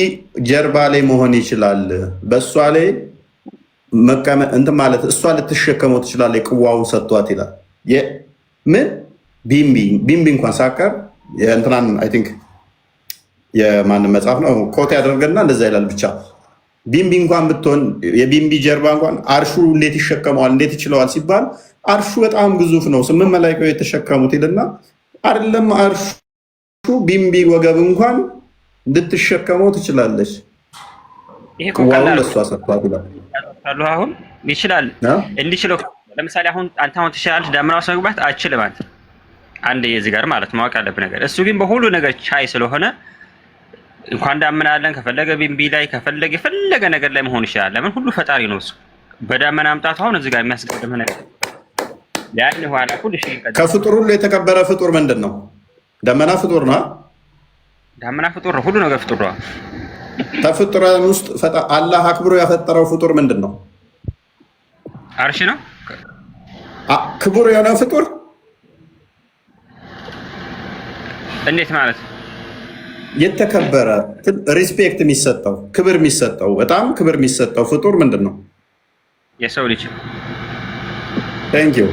ጀርባ ላይ መሆን ይችላል። በእሷ ላይ እንትን ማለት እሷ ልትሸከመው ትችላለች፣ ቅዋውን ሰጥቷት ይላል። ምን ቢምቢ እንኳን ሳቀር የእንትናን አይ ቲንክ የማንም መጽሐፍ ነው ኮት ያደርገና እንደዛ ይላል። ብቻ ቢምቢ እንኳን ብትሆን የቢምቢ ጀርባ እንኳን አርሹ እንዴት ይሸከመዋል እንዴት ይችለዋል ሲባል አርሹ በጣም ግዙፍ ነው፣ 8 መላእክቶች የተሸከሙት ይልና አይደለም አርሹ ቢምቢ ወገብ እንኳን እንድትሸከመው ትችላለች። ይሄ ኮካላ ለሷ ሰጥቷት ይላል። አሁን ይችላል እንዲችለው። ለምሳሌ አንተ ትችላለህ፣ ዳመናው ሰው መግባት አችልም አንተ። አንድ የዚህ ጋር ማለት ማወቅ ያለብህ ነገር እሱ ግን በሁሉ ነገር ቻይ ስለሆነ እንኳን ዳመና አለን ከፈለገ ቢምቢ ላይ ከፈለገ የፈለገ ነገር ላይ መሆን ይችላል። ለምን ሁሉ ፈጣሪ ነው እሱ። በዳመና አምጣቱ አሁን እዚህ ጋር የሚያስገድም ነገር ያን ኋላ ሁሉ ሺህ ከፍጡር ሁሉ የተከበረ ፍጡር ምንድን ነው? ደመና ፍጡር ነው። ዳመና ፍጡር ነው። ሁሉ ነገር ፍጡር ነው። ከፍጡራን ውስጥ አላህ አክብሮ ያፈጠረው ፍጡር ምንድን ነው? አርሽ ነው። ክቡር የሆነ ፍጡር እንዴት ማለት? የተከበረ ሪስፔክት የሚሰጠው ክብር የሚሰጠው በጣም ክብር የሚሰጠው ፍጡር ምንድን ነው? የሰው ልጅ። ቴንኪዩ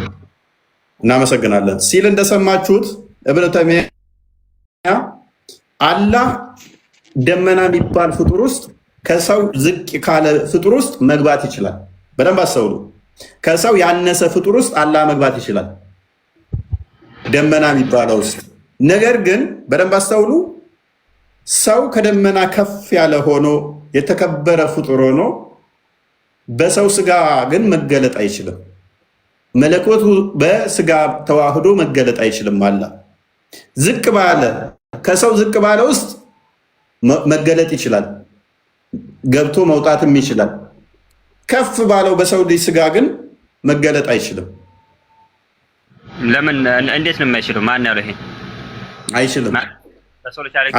እናመሰግናለን ሲል እንደሰማችሁት እብነ ተይሚያ አላህ ደመና የሚባል ፍጡር ውስጥ ከሰው ዝቅ ካለ ፍጡር ውስጥ መግባት ይችላል። በደንብ አስተውሉ። ከሰው ያነሰ ፍጡር ውስጥ አላህ መግባት ይችላል። ደመና የሚባለው ውስጥ። ነገር ግን በደንብ አስተውሉ። ሰው ከደመና ከፍ ያለ ሆኖ የተከበረ ፍጡር ሆኖ በሰው ስጋ ግን መገለጥ አይችልም። መለኮቱ በስጋ ተዋህዶ መገለጥ አይችልም። አላ ዝቅ ባለ ከሰው ዝቅ ባለ ውስጥ መገለጥ ይችላል፣ ገብቶ መውጣትም ይችላል። ከፍ ባለው በሰው ልጅ ስጋ ግን መገለጥ አይችልም። ለምን? እንዴት ነው የማይችለው? ማን ያለው ይሄ? አይችልም።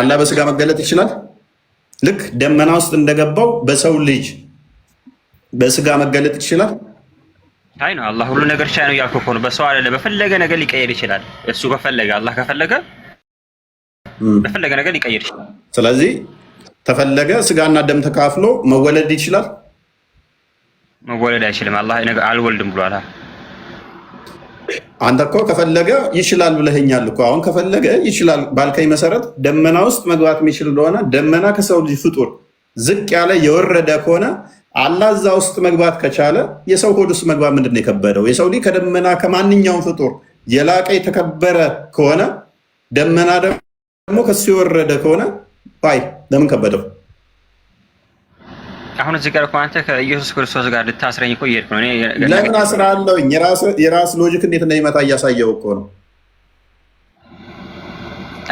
አላ በስጋ መገለጥ ይችላል። ልክ ደመና ውስጥ እንደገባው በሰው ልጅ በስጋ መገለጥ ይችላል። አይ ነው አላህ ሁሉ ነገር ቻይ ነው እያልኩ እኮ ነው። በሰው አይደለም፣ በፈለገ ነገር ሊቀየር ይችላል። እሱ ከፈለገ አላህ ከፈለገ በፈለገ ነገር ሊቀየር ይችላል። ስለዚህ ተፈለገ ስጋና ደም ተካፍሎ መወለድ ይችላል? መወለድ አይችልም። አላህ አልወልድም ብሏል። አንተ እኮ ከፈለገ ይችላል ብለኸኛል እኮ። አሁን ከፈለገ ይችላል ባልከኝ መሰረት ደመና ውስጥ መግባት የሚችል እንደሆነ ደመና ከሰው ልጅ ፍጡር ዝቅ ያለ የወረደ ከሆነ አላህ እዛ ውስጥ መግባት ከቻለ የሰው ሆድ ውስጥ መግባት ምንድን ነው የከበደው? የሰው ልጅ ከደመና ከማንኛውም ፍጡር የላቀ የተከበረ ከሆነ ደመና ደግሞ ከሱ የወረደ ከሆነ ባይ ለምን ከበደው? አሁን እዚህ ጋር እኮ አንተ ከኢየሱስ ክርስቶስ ጋር ልታስረኝ እኮ እየሄድክ ነው። ለምን አስራለሁኝ? የራስ ሎጂክ እንዴት እንደሚመጣ እያሳየው እኮ ነው።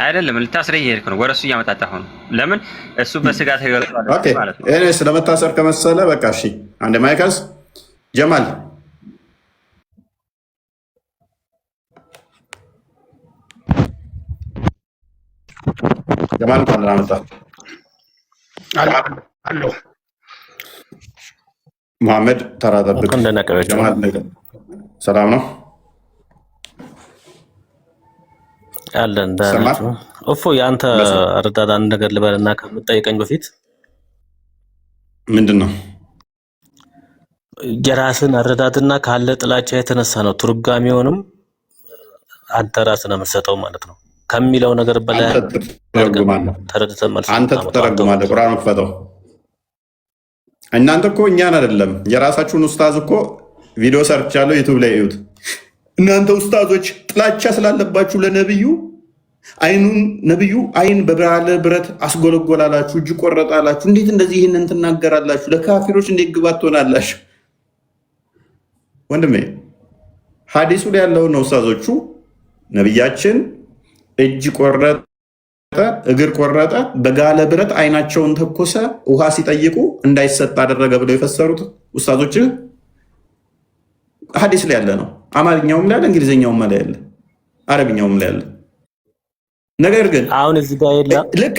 አይደለም ልታስረኝ እየሄድክ ነው። ወረሱ እያመጣጣህ ነው። ለምን? እሱ በስጋ ተገልጿል ማለት ነው። እኔ ስለመታሰር ከመሰለ በቃ እሺ፣ አንድ ማይካስ ጀማል እንኳን አመጣ አለው መሐመድ ተራ ጠብቅ። ሰላም ነው አለን። እፎ የአንተ አረዳድ አንድ ነገር ልበልና ከምጠይቀኝ በፊት ምንድን ነው የራስን አረዳድና ካለ ጥላቻ የተነሳ ነው ትርጓሜውንም አንተ ራስህ ነው የምትሰጠው ማለት ነው ከሚለው ነገር በላይ ተረድተህ መልስ አንተ ትተረጉማለህ። ቁርአን ፈተው እናንተ እኮ እኛን አይደለም የራሳችሁን ኡስታዝ እኮ ቪዲዮ ሰርቻለሁ ዩቲዩብ ላይ እዩት። እናንተ ኡስታዞች ጥላቻ ስላለባችሁ ለነብዩ ነብዩ አይን በብርሃነ ብረት አስጎለጎላላችሁ፣ እጅ ቆረጣላችሁ። እንዴት እንደዚህ ይህንን ትናገራላችሁ? ለካፊሮች እንዴት ግባት ትሆናላችሁ? ወንድሜ ሐዲሱ ላይ ያለው ነው። ኡስታዞቹ ነብያችን እጅ ቆረጠ፣ እግር ቆረጠ፣ በጋለ ብረት አይናቸውን ተኮሰ፣ ውሃ ሲጠይቁ እንዳይሰጥ አደረገ ብለው የፈሰሩት ኡስታዞች ሐዲስ ላይ ያለ ነው። አማርኛውም ላይ ያለ፣ እንግሊዝኛውም ላይ ያለ፣ አረብኛውም ላይ ያለ። ነገር ግን አሁን እዚህ ጋር የለም። ልክ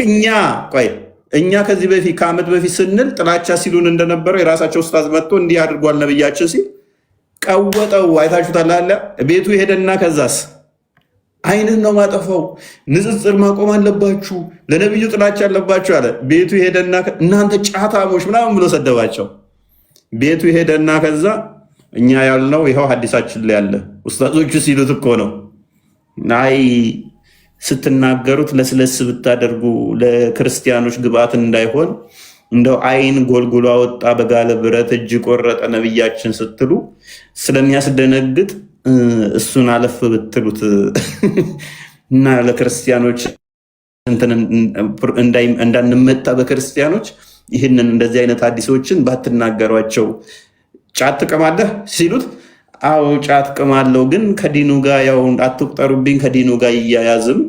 እኛ ከዚህ በፊት ከዓመት በፊት ስንል ጥላቻ ሲሉን እንደነበረው የራሳቸው ኡስታዝ መጥቶ እንዲህ አድርጓል ነብያችን ሲል ቀወጠው። አይታችሁታል አለ ቤቱ ሄደና ከዛስ አይንን ነው ማጠፋው፣ ንጽጽር ማቆም አለባችሁ፣ ለነብዩ ጥላቻ አለባችሁ አለ። ቤቱ ሄደና እናንተ ጫታሞች ምናምን ብሎ ሰደባቸው። ቤቱ ሄደና ከዛ እኛ ያልነው ይኸው ሐዲሳችን ላይ ያለ ኡስታዞቹ ሲሉት እኮ ነው። አይ ስትናገሩት ለስለስ ብታደርጉ ለክርስቲያኖች ግብአት እንዳይሆን እንደው አይን ጎልጉሎ አወጣ፣ በጋለ ብረት እጅ ቆረጠ ነብያችን ስትሉ ስለሚያስደነግጥ እሱን አለፍ ብትሉት እና ለክርስቲያኖች እንዳንመጣ በክርስቲያኖች ይህንን እንደዚህ አይነት ሐዲሶችን ባትናገሯቸው። ጫት ትቅማለህ ሲሉት አዎ ጫት ቅማለሁ፣ ግን ከዲኑ ጋር ያው አትቁጠሩብኝ፣ ከዲኑ ጋር እያያዝም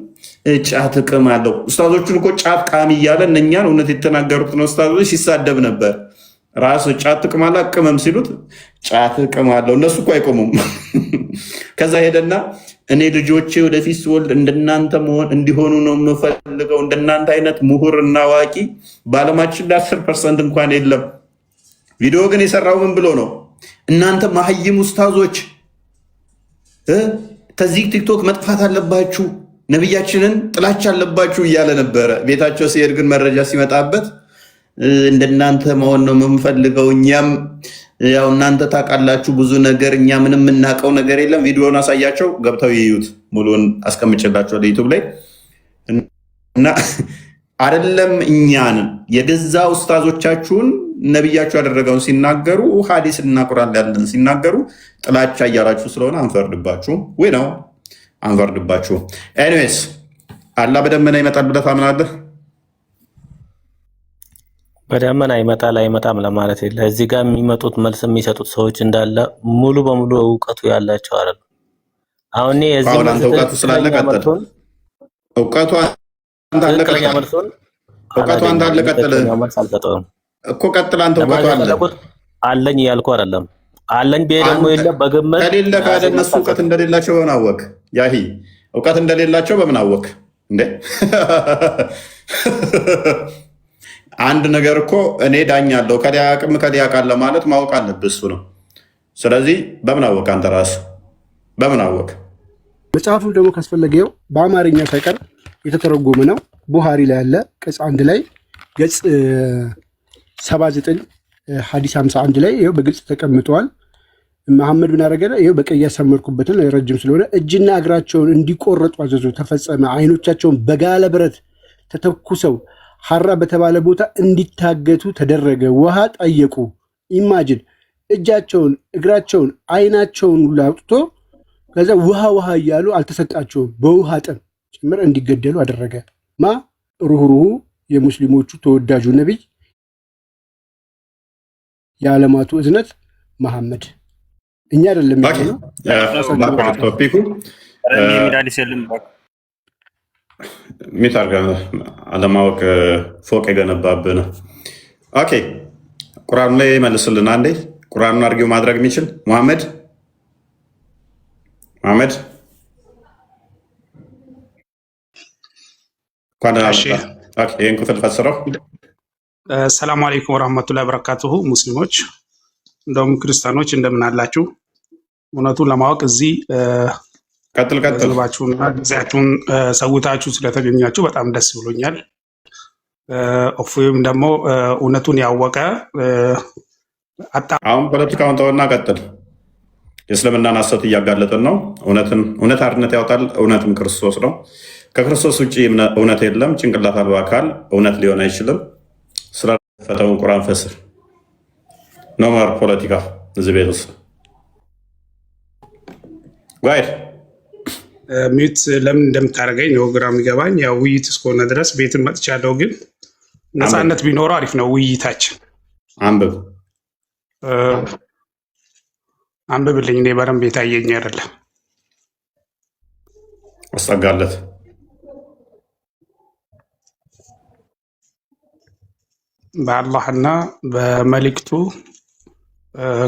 ጫት ቅማለሁ። ኡስታዞቹን እኮ ጫት ቃሚ እያለ እነኛን እውነት የተናገሩት ነው። ኡስታዞች ሲሳደብ ነበር። ራሱ ጫት ቅማለህ ቅመም ሲሉት ጫት ቅማለሁ። እነሱ እኮ አይቆሙም። ከዛ ሄደና እኔ ልጆቼ ወደፊት ስወልድ እንደናንተ መሆን እንዲሆኑ ነው የምፈልገው። እንደናንተ አይነት ምሁርና አዋቂ በዓለማችን ላይ 10% እንኳን የለም። ቪዲዮ ግን የሰራው ምን ብሎ ነው? እናንተ ማህይም ኡስታዞች ከዚህ ቲክቶክ መጥፋት አለባችሁ፣ ነብያችንን ጥላቻ አለባችሁ እያለ ነበረ። ቤታቸው ሲሄድ ግን መረጃ ሲመጣበት እንደናንተ መሆን ነው የምንፈልገው፣ እኛም ያው እናንተ ታውቃላችሁ ብዙ ነገር፣ እኛ ምንም የምናውቀው ነገር የለም። ቪዲዮውን አሳያቸው፣ ገብተው ይዩት። ሙሉውን አስቀምጭላቸው ዩቱብ ላይ እና አይደለም እኛን የገዛ ኡስታዞቻችሁን ነብያችሁ ያደረገውን ሲናገሩ ሐዲስ እና ቁርአን ያለን ሲናገሩ ጥላቻ እያላችሁ ስለሆነ አንፈርድባችሁም ወይ ነው። አንፈርድባችሁም። ኤኒዌይስ አላህ በደመና ይመጣል ብለህ ታምናለህ? በደመና ይመጣል አይመጣም ለማለት የለ። እዚህ ጋር የሚመጡት መልስ የሚሰጡት ሰዎች እንዳለ ሙሉ በሙሉ እውቀቱ ያላቸው አይደለም። አሁን የዚህ አንተ እውቀቱ ስላለ ቀጥል። እውቀቱ አንተ አለ ቀጥል እኮ ቀጥል። አንተ እውቀቱ አለኝ እያልኩ አይደለም። አለኝ ቢሄ ደግሞ የለ በግምት ከሌለ ካለ እነሱ እውቀት እንደሌላቸው በምን አወቅ? ያሂ እውቀት እንደሌላቸው በምን አወቅ እንዴ? አንድ ነገር እኮ እኔ ዳኛለሁ ከሊያ አቅም ከሊያ ቃል ለማለት ማወቅ አለብህ። እሱ ነው። ስለዚህ በምን አወቅ? አንተ ራስህ በምን አወቅ? መጽሐፉ ደግሞ ካስፈለገው በአማርኛ ሳይቀር የተተረጎመ ነው። ቡሃሪ ላይ ያለ ቅጽ 1 ላይ ገጽ 79 ሐዲስ 51 ላይ ይኸው በግልጽ ተቀምጠዋል። መሐመድ ብን አረገ ይኸው በቀይ ያሰመርኩበትን ረጅም ስለሆነ እጅና እግራቸውን እንዲቆረጡ አዘዙ፣ ተፈጸመ። አይኖቻቸውን በጋለ ብረት ተተኩሰው ሐራ በተባለ ቦታ እንዲታገቱ ተደረገ። ውሃ ጠየቁ። ኢማጅን እጃቸውን እግራቸውን አይናቸውን ሁሉ አውጥቶ ከዛ ውሃ እያሉ አልተሰጣቸውም። በውሃ ጥም ጭምር እንዲገደሉ አደረገ። ማ ሩህሩሁ የሙስሊሞቹ ተወዳጁ ነቢይ የዓለማቱ እዝነት መሐመድ። እኛ አይደለም ቶፒኩ ሚት አድርጋ አለማወቅ ፎቅ የገነባብህ ነው። ኦኬ ቁርአኑ ላይ መልስልን አንዴ። ቁርአኑን አድርጌው ማድረግ የሚችል መሐመድ ይህን ክፍል ፈስረው። ሰላሙ አለይኩም ወራህመቱላሂ ወበረካቱሁ። ሙስሊሞች እንደውም ክርስቲያኖች እንደምን አላችሁ? እውነቱን ለማወቅ እዚህ ቀጥልባችሁና ጊዜያችሁን ሰውታችሁ ስለተገኛችሁ በጣም ደስ ብሎኛል። እፎይም ደግሞ እውነቱን ያወቀ አሁን ፖለቲካውን ተውና ቀጥል። የእስልምናን ሐሰት እያጋለጥን ነው። እውነት አርነት ያወጣል። እውነትም ክርስቶስ ነው። ከክርስቶስ ውጭ እውነት የለም። ጭንቅላት አልባ አካል እውነት ሊሆን አይችልም። ስለፈተውን ቁርአን ፈስር ኖማር ፖለቲካ እዚህ ቤት ውስጥ ጋይድ ሚዩት ለምን እንደምታደርገኝ ነው ግራ የሚገባኝ። ያው ውይይት እስከሆነ ድረስ ቤትን መጥቻለሁ፣ ግን ነፃነት ቢኖረው አሪፍ ነው ውይይታችን። አንብብልኝ። እኔ በደንብ የታየኝ አይደለም። አስጠጋለት። በአላህና በመልእክቱ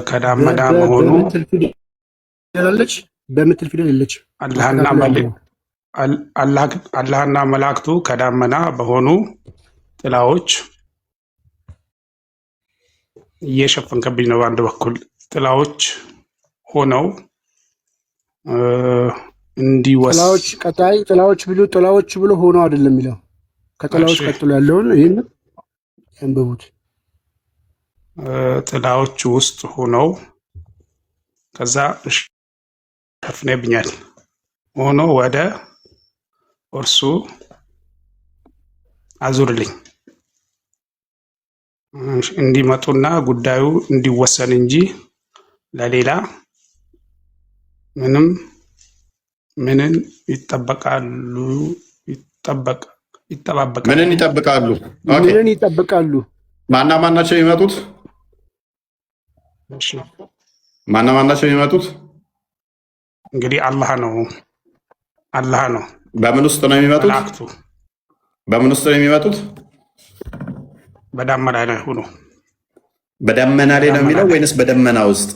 ከዳመና መሆኑ በምትል ፊደል የለች። አላህና መላእክቱ ከዳመና በሆኑ ጥላዎች እየሸፈንከብኝ ነው። በአንድ በኩል ጥላዎች ሆነው ጥላዎች ቀጣይ ጥላዎች ብሎ ሆነው አይደለም የሚለው ከጥላዎች ቀጥሎ ያለውን ይህን ያንብቡት። ጥላዎች ውስጥ ሆነው ከዛ ሸፍነብኛል ሆኖ ወደ እርሱ አዙርልኝ እንዲመጡና ጉዳዩ እንዲወሰን እንጂ ለሌላ ምንን ይጠበቃሉ? ምንን ይጠብቃሉ? ማና ማናቸው የሚመጡት? እንግዲህ አላህ ነው። በምን ውስጥ ነው የሚመጡት? በዳመና ላይ ሆኖ። በደመና ላይ ነው የሚለው ወይንስ በደመና ውስጥ?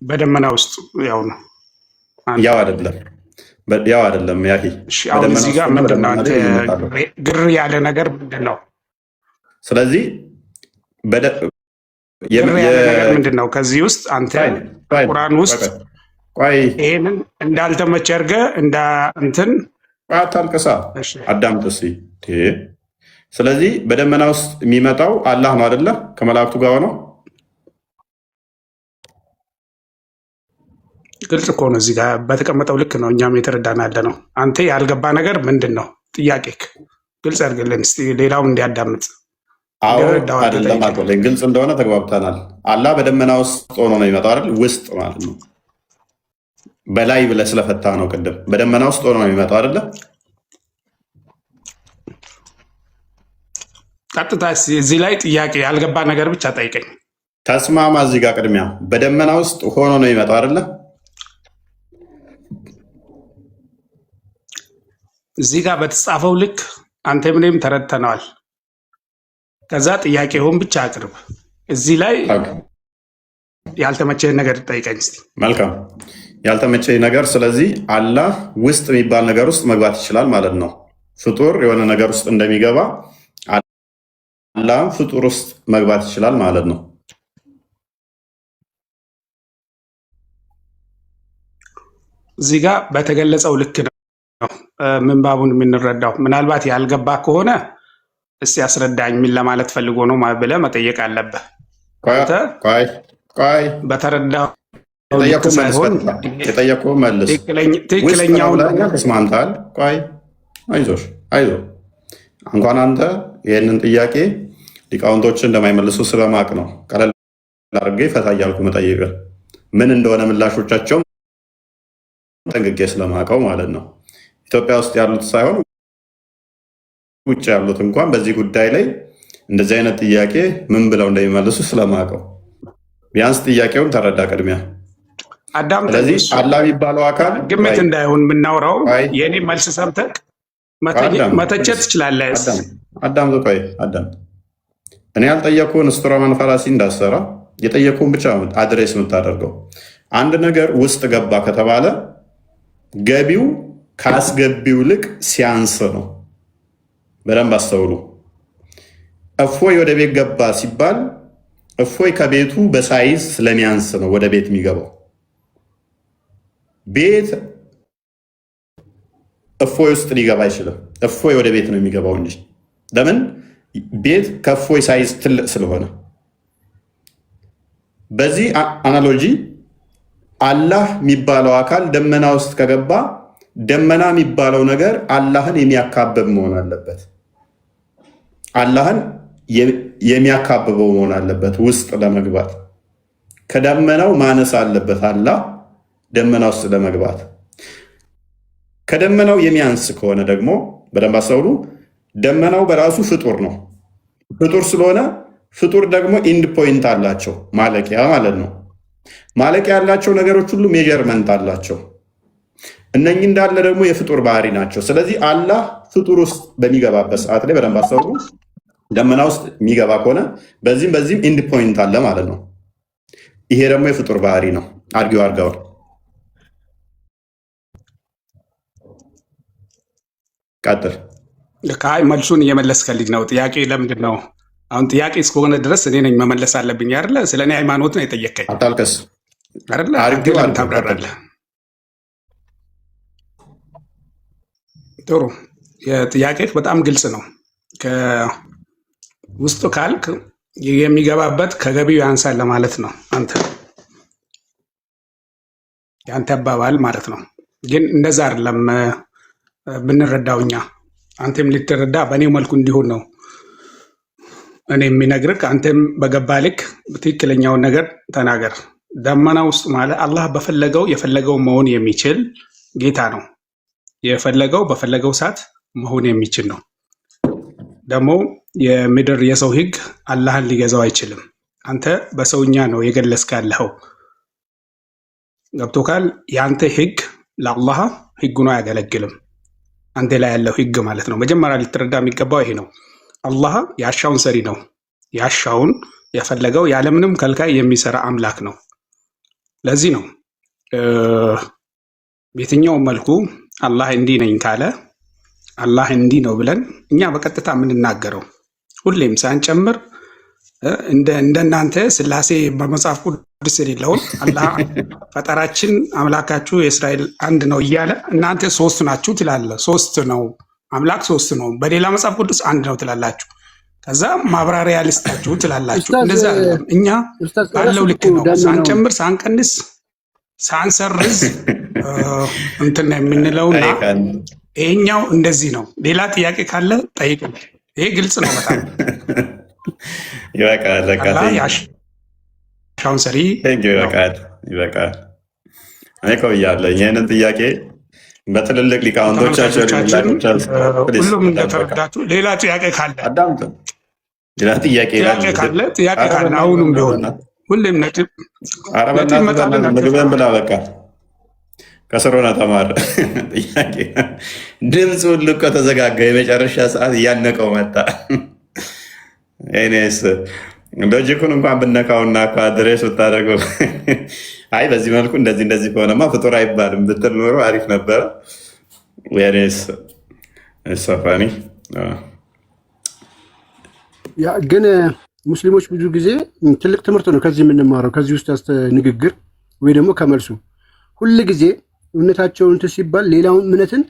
በደመና ውስጥ ያው ነው። ያው አይደለም። ያሂ አሁን እዚህ ጋር ምንድን ነው አንተ ግር ያለ ነገር ምንድን ነው? ስለዚህ ግር ያለ ነገር ምንድን ነው? ከዚህ ውስጥ አንተ ቁርአን ውስጥ ይሄንን እንዳልተመቸ አድርገህ እንትን አታልቅሳ፣ አዳምጥ እስኪ። ስለዚህ በደመና ውስጥ የሚመጣው አላህ ነው አይደለ? ከመላእክቱ ጋር ሆነው ግልጽ እኮ ነው። እዚህ ጋር በተቀመጠው ልክ ነው እኛም የተረዳን ያለ ነው። አንተ ያልገባ ነገር ምንድን ነው? ጥያቄ ግልጽ አድርግልን እስኪ ሌላውም እንዲያዳምጥ። አዎ እንደረዳው አይደለም አልኩልኝ። ግልጽ እንደሆነ ተግባብተናል። አላህ በደመና ውስጥ ሆኖ ነው የሚመጣው አይደል? ውስጥ ማለት ነው። በላይ ብለህ ስለፈታ ነው ቅድም። በደመና ውስጥ ሆኖ ነው የሚመጣው አይደለ? ቀጥታ እዚህ ላይ ጥያቄ ያልገባ ነገር ብቻ ጠይቀኝ። ተስማማ። እዚህ ጋር ቅድሚያ በደመና ውስጥ ሆኖ ነው የሚመጣው አይደለ? እዚህ ጋር በተጻፈው ልክ አንተ ምንም ተረድተነዋል። ከዛ ጥያቄውን ብቻ አቅርብ። እዚህ ላይ ያልተመቸህን ነገር ጠይቀኝ እስኪ። መልካም፣ ያልተመቸኝ ነገር ስለዚህ አላህ ውስጥ የሚባል ነገር ውስጥ መግባት ይችላል ማለት ነው። ፍጡር የሆነ ነገር ውስጥ እንደሚገባ አላህ ፍጡር ውስጥ መግባት ይችላል ማለት ነው። እዚህ ጋር በተገለጸው ልክ ነው ምንባቡን የምንረዳው። ምናልባት ያልገባ ከሆነ እስቲ ያስረዳኝ ምን ለማለት ፈልጎ ነው ብለህ መጠየቅ አለብህ። በተረዳው የጠየቁህ መልስ። ትክክለኛውን ተስማምተሃል? ቆይ አይዞሽ፣ አይዞ እንኳን አንተ ይህንን ጥያቄ ሊቃውንቶችን እንደማይመልሱ ስለማቅ ነው ቀለል አድርጌ ፈታ እያልኩ መጠየቅህ ምን እንደሆነ ምላሾቻቸውም ጠንቅቄ ስለማቀው ማለት ነው። ኢትዮጵያ ውስጥ ያሉት ሳይሆን ውጭ ያሉት እንኳን በዚህ ጉዳይ ላይ እንደዚህ አይነት ጥያቄ ምን ብለው እንደሚመልሱ ስለማቀው ቢያንስ ጥያቄውን ተረዳ ቅድሚያ። ስለዚህ አላህ የሚባለው አካል ግምት እንዳይሆን የምናውራው የእኔ መልስ ሰምተህ መተቸት ትችላለህ። አዳም ቆይ አዳም፣ እኔ ያልጠየኩህን ስትሮማን ፋላሲ እንዳሰራ የጠየኩህን ብቻ አድሬስ የምታደርገው አንድ ነገር ውስጥ ገባ ከተባለ ገቢው ከአስገቢው ልቅ ሲያንስ ነው። በደንብ አስተውሉ። እፎይ ወደ ቤት ገባ ሲባል እፎይ ከቤቱ በሳይዝ ስለሚያንስ ነው ወደ ቤት የሚገባው። ቤት እፎይ ውስጥ ሊገባ አይችልም። እፎይ ወደ ቤት ነው የሚገባው እንጂ። ለምን? ቤት ከእፎይ ሳይዝ ትልቅ ስለሆነ። በዚህ አናሎጂ አላህ የሚባለው አካል ደመና ውስጥ ከገባ ደመና የሚባለው ነገር አላህን የሚያካብብ መሆን አለበት። አላህን የሚያካብበው መሆን አለበት። ውስጥ ለመግባት ከደመናው ማነስ አለበት አላህ ደመና ውስጥ ለመግባት። ከደመናው የሚያንስ ከሆነ ደግሞ በደንብ አስተውሉ፣ ደመናው በራሱ ፍጡር ነው። ፍጡር ስለሆነ ፍጡር ደግሞ ኢንድ ፖይንት አላቸው፣ ማለቂያ ማለት ነው። ማለቂያ ያላቸው ነገሮች ሁሉ ሜጀርመንት አላቸው። እነኚህ እንዳለ ደግሞ የፍጡር ባህሪ ናቸው። ስለዚህ አላህ ፍጡር ውስጥ በሚገባበት ሰዓት ላይ በደንብ አስተውሉ፣ ደመና ውስጥ የሚገባ ከሆነ በዚህም ኢንድ ፖይንት አለ ማለት ነው። ይሄ ደግሞ የፍጡር ባህሪ ነው። አርጊው አርጋው ቀጥል። አይ መልሱን እየመለስከልኝ ነው። ጥያቄ ለምንድን ነው አሁን ጥያቄ እስከሆነ ድረስ እኔ ነኝ መመለስ አለብኝ አይደለ? ስለ እኔ ሃይማኖት ነው የጠየቀኝ። አታልቀስ አይደለ? ለምን ታብራራለህ? ጥሩ። የጥያቄ በጣም ግልጽ ነው። ከውስጡ ካልክ የሚገባበት ከገቢው ያንሳል ለማለት ነው። የአንተ አባባል ማለት ነው። ግን እንደዛ አይደለም ብንረዳው እኛ። አንተም ልትረዳ በእኔ መልኩ እንዲሆን ነው እኔ የሚነግርህ። አንተም በገባ ልክ ትክክለኛውን ነገር ተናገር። ደመና ውስጥ ማለት አላህ በፈለገው የፈለገው መሆን የሚችል ጌታ ነው። የፈለገው በፈለገው ሰዓት መሆን የሚችል ነው። ደግሞ የምድር የሰው ህግ አላህን ሊገዛው አይችልም። አንተ በሰውኛ ነው የገለጽክ ያለኸው። ገብቶካል? የአንተ ህግ ለአላህ ህግ ነው አያገለግልም። አንተ ላይ ያለው ህግ ማለት ነው። መጀመሪያ ልትረዳ የሚገባው ይሄ ነው። አላህ ያሻውን ሰሪ ነው። ያሻውን የፈለገው ያለምንም ከልካይ የሚሰራ አምላክ ነው። ለዚህ ነው በየትኛውም መልኩ አላህ እንዲህ ነኝ ካለ አላህ እንዲህ ነው ብለን እኛ በቀጥታ የምንናገረው ሁሌም ሳንጨምር እንደናንተ ስላሴ በመጽሐፍ ቅዱስ የሌለውን አላህ ፈጠራችን አምላካችሁ የእስራኤል አንድ ነው እያለ እናንተ ሶስት ናችሁ ትላለ። ሶስት ነው አምላክ ሶስት ነው፣ በሌላ መጽሐፍ ቅዱስ አንድ ነው ትላላችሁ። ከዛ ማብራሪያ ልስጣችሁ ትላላችሁ። እንደዛ እኛ ባለው ልክ ነው፣ ሳንጨምር ሳንቀንስ ሳንሰርዝ እንትን የምንለውና ይሄኛው እንደዚህ ነው። ሌላ ጥያቄ ካለ ጠይቅ። ይሄ ግልጽ ነው በጣም ይበቃል። አላህ ያሻውን ሰሪ። ይበቃል። እኔ እኮ ብያለሁ ይህንን ጥያቄ በትልልቅ ሊቃውንቶቻችን ሁሉም እንደተረዳችሁ። ሌላ ጥያቄ ካለ ሌላ ጥያቄ ካለ አሁኑም ቢሆን ሁሌም ነጥብ ምግብን ብላ በቃ ከስር ሆነ ተማር። ጥያቄ ድምፅ ሁሉ እኮ ተዘጋጋ። የመጨረሻ ሰዓት እያነቀው መጣ። ኔስ ሎጂኩን እንኳን ብነካውና እኮ አድሬስ ብታደርገው አይ በዚህ መልኩ እንደዚህ ከሆነማ ፍጡር አይባልም ብትል ኖሮ አሪፍ ነበረ። ኔስ ሰፋኒ ግን ሙስሊሞች ብዙ ጊዜ ትልቅ ትምህርት ነው ከዚህ የምንማረው ከዚህ ውስጥ ንግግር ወይ ደግሞ ከመልሱ ሁል ጊዜ እምነታቸውን ሲባል ሌላውን እምነትን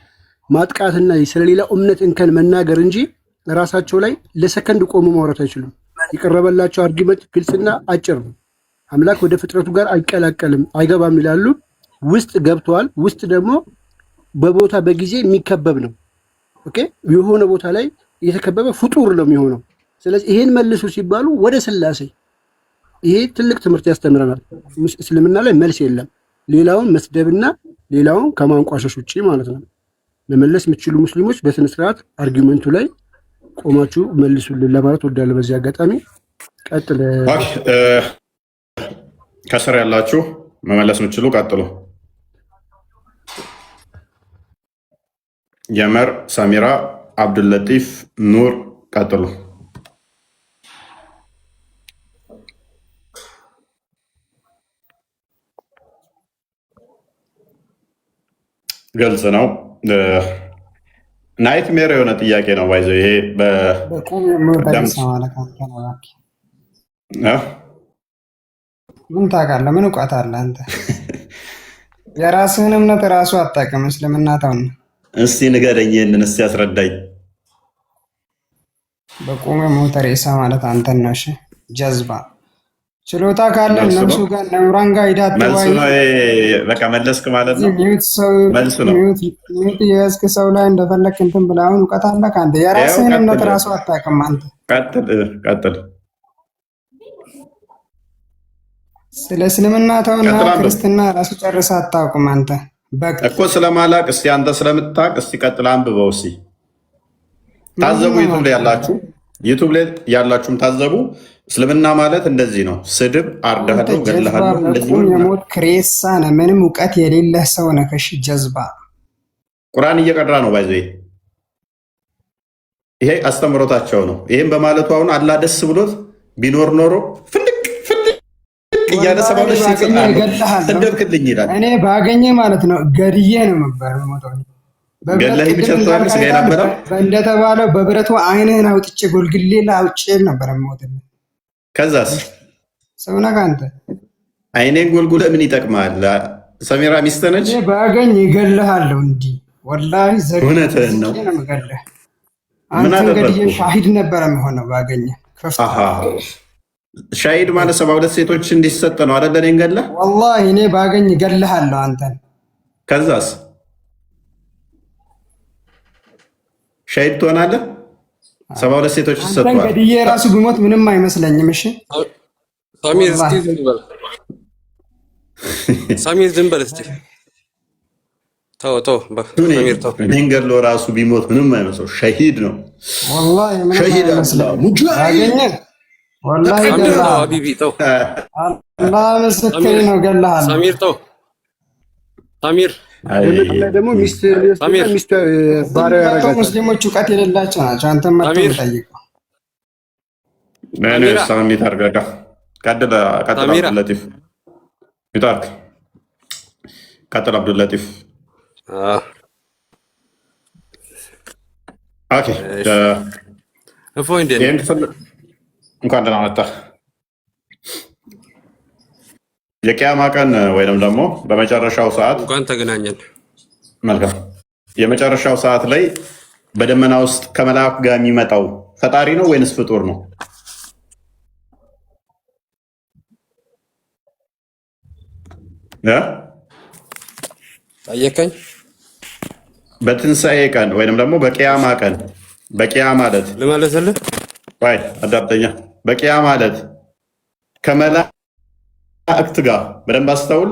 ማጥቃትና ስለሌላው እምነት እንከን መናገር እንጂ ራሳቸው ላይ ለሰከንድ ቆሙ ማውራት አይችሉም። የቀረበላቸው አርጊመንት ግልጽና አጭር ነው። አምላክ ወደ ፍጥረቱ ጋር አይቀላቀልም አይገባም ይላሉ። ውስጥ ገብተዋል። ውስጥ ደግሞ በቦታ በጊዜ የሚከበብ ነው። ኦኬ የሆነ ቦታ ላይ የተከበበ ፍጡር ነው የሚሆነው። ስለዚህ ይሄን መልሱ ሲባሉ ወደ ስላሴ ይሄ ትልቅ ትምህርት ያስተምረናል። እስልምና ላይ መልስ የለም ሌላውን መስደብና ሌላውን ከማንቋሸሽ ውጪ ማለት ነው። መመለስ የምትችሉ ሙስሊሞች በስነ ስርዓት አርጊመንቱ ላይ ቆማችሁ መልሱልን ለማለት ወዳለ። በዚህ አጋጣሚ ቀጥል። ከስር ያላችሁ መመለስ የምትችሉ ቀጥሉ። የመር፣ ሰሚራ፣ አብዱልለጢፍ፣ ኑር ቀጥሉ። ግልጽ ነው። ናይት ሜር የሆነ ጥያቄ ነው። ባይዘው ይሄ ምን ታውቃለህ? ምን እውቀት አለ አንተ? የራስህን እምነት ራሱ አታውቅም። እስልምና ተውን። እስቲ ንገረኝ፣ ይህንን እስቲ ያስረዳኝ። በቁም የሞተ ሬሳ ማለት አንተን ነው። እሺ ጀዝባ ችሎታ ካለ እነሱ ጋር ነምራን ጋር ሂዳት መልሱ ነው። በቃ መለስክ ማለት ነው። መልሱ ነው። ሚዩት የያዝክ ሰው ላይ እንደፈለክ እንትን ብለህ አሁን እውቀት አለ ከአንተ? የራስህን እምነት ራሱ አታውቅም አንተ። ቀጥል። ስለ እስልምና ተውና ክርስትና ራሱ ጨርሰህ አታውቅም አንተ እኮ ስለማላቅ። እስቲ አንተ ስለምታውቅ እስቲ ቀጥል፣ አንብበው እስቲ። ታዘቡ። ዩቱብ ላይ ያላችሁም ታዘቡ። እስልምና ማለት እንደዚህ ነው። ስድብ፣ አርዳሃለሁ፣ ገለሃለሁ። እንደዚህ ነው። የሞት ክሬሳ ነህ። ምንም እውቀት የሌለህ ሰው ነህ። ከሺ ጀዝባ ቁርአን እየቀራ ነው። ባይዘ ይሄ አስተምሮታቸው ነው። ይሄም በማለቱ አሁን አላህ ደስ ብሎት ቢኖር ኖሮ ፍልቅ እያለ ሰባለሽ ሰደብክልኝ ይላል። እኔ ባገኘ ማለት ነው ገድዬ ነው ነበር ሞተው ገለህ ብቻ ተዋል ስጋ ነበር እንደተባለው በብረቱ አይንህን አውጥቼ ጎልግሌ ላውጭ ነበር ሞተው። ከዛስ ሰውና ካንተ አይኔን ጎልጉለ ምን ይጠቅማል? ሰሚራ ሚስትህ ነች። ባገኝ ይገልሃለሁ። እንዲህ ወላሂ እውነትህን ነው። አንተ ገድዬ ሻሂድ ነበር የሚሆነው ባገኘ። ሻሂድ ማለት 72 ሴቶች እንዲሰጥ ነው አይደል? እኔን ገለህ ወላሂ እኔ ባገኝ ይገልሃለሁ አንተን። ከዛስ ሻሂድ ትሆናለህ። 72 ሴቶች ይሰጣሉ። አንተን ገድዬ ራሱ ቢሞት ምንም አይመስለኝም። እሺ ሳሚር እስቲ ዝም በል። ሳሚር ዝም በል እስቲ። ተው ሳሚር ተው። እኔን ገድሎ ራሱ ቢሞት ምንም አይመስለው። ሻሂድ ነው ወላሂ ምንም አይመስለኝም። ሙጃሂድ ወላሂ ገላህ ሀቢቢ ተው። አላህ ምስክሬ ነው ገላህ። ሳሚር ተው። ሳሚር ደግሞ ሚስት ባሪያ ያረጋል። ሙስሊሞች እውቀት የሌላቸው ናቸው። አንተ መጥተህ ጠይቀው። እኔ ሳሚት አርጋጋ ቀጥል አብዱልለጢፍ ይታርክ ቀጥል አብዱልለጢፍ ኦኬ እንኳን ደህና መጣህ። የቂያማ ቀን ወይንም ደግሞ በመጨረሻው ሰዓት እንኳን ተገናኘን። መልካም። የመጨረሻው ሰዓት ላይ በደመና ውስጥ ከመልአክ ጋር የሚመጣው ፈጣሪ ነው ወይንስ ፍጡር ነው? ጠየቀኝ። በትንሣኤ ቀን ወይንም ደግሞ በቂያማ ቀን በቂያ ማለት ልመለስልህ። አዳምጠኛ። በቂያ ማለት ከመላእክት ጋር በደንብ አስተውል።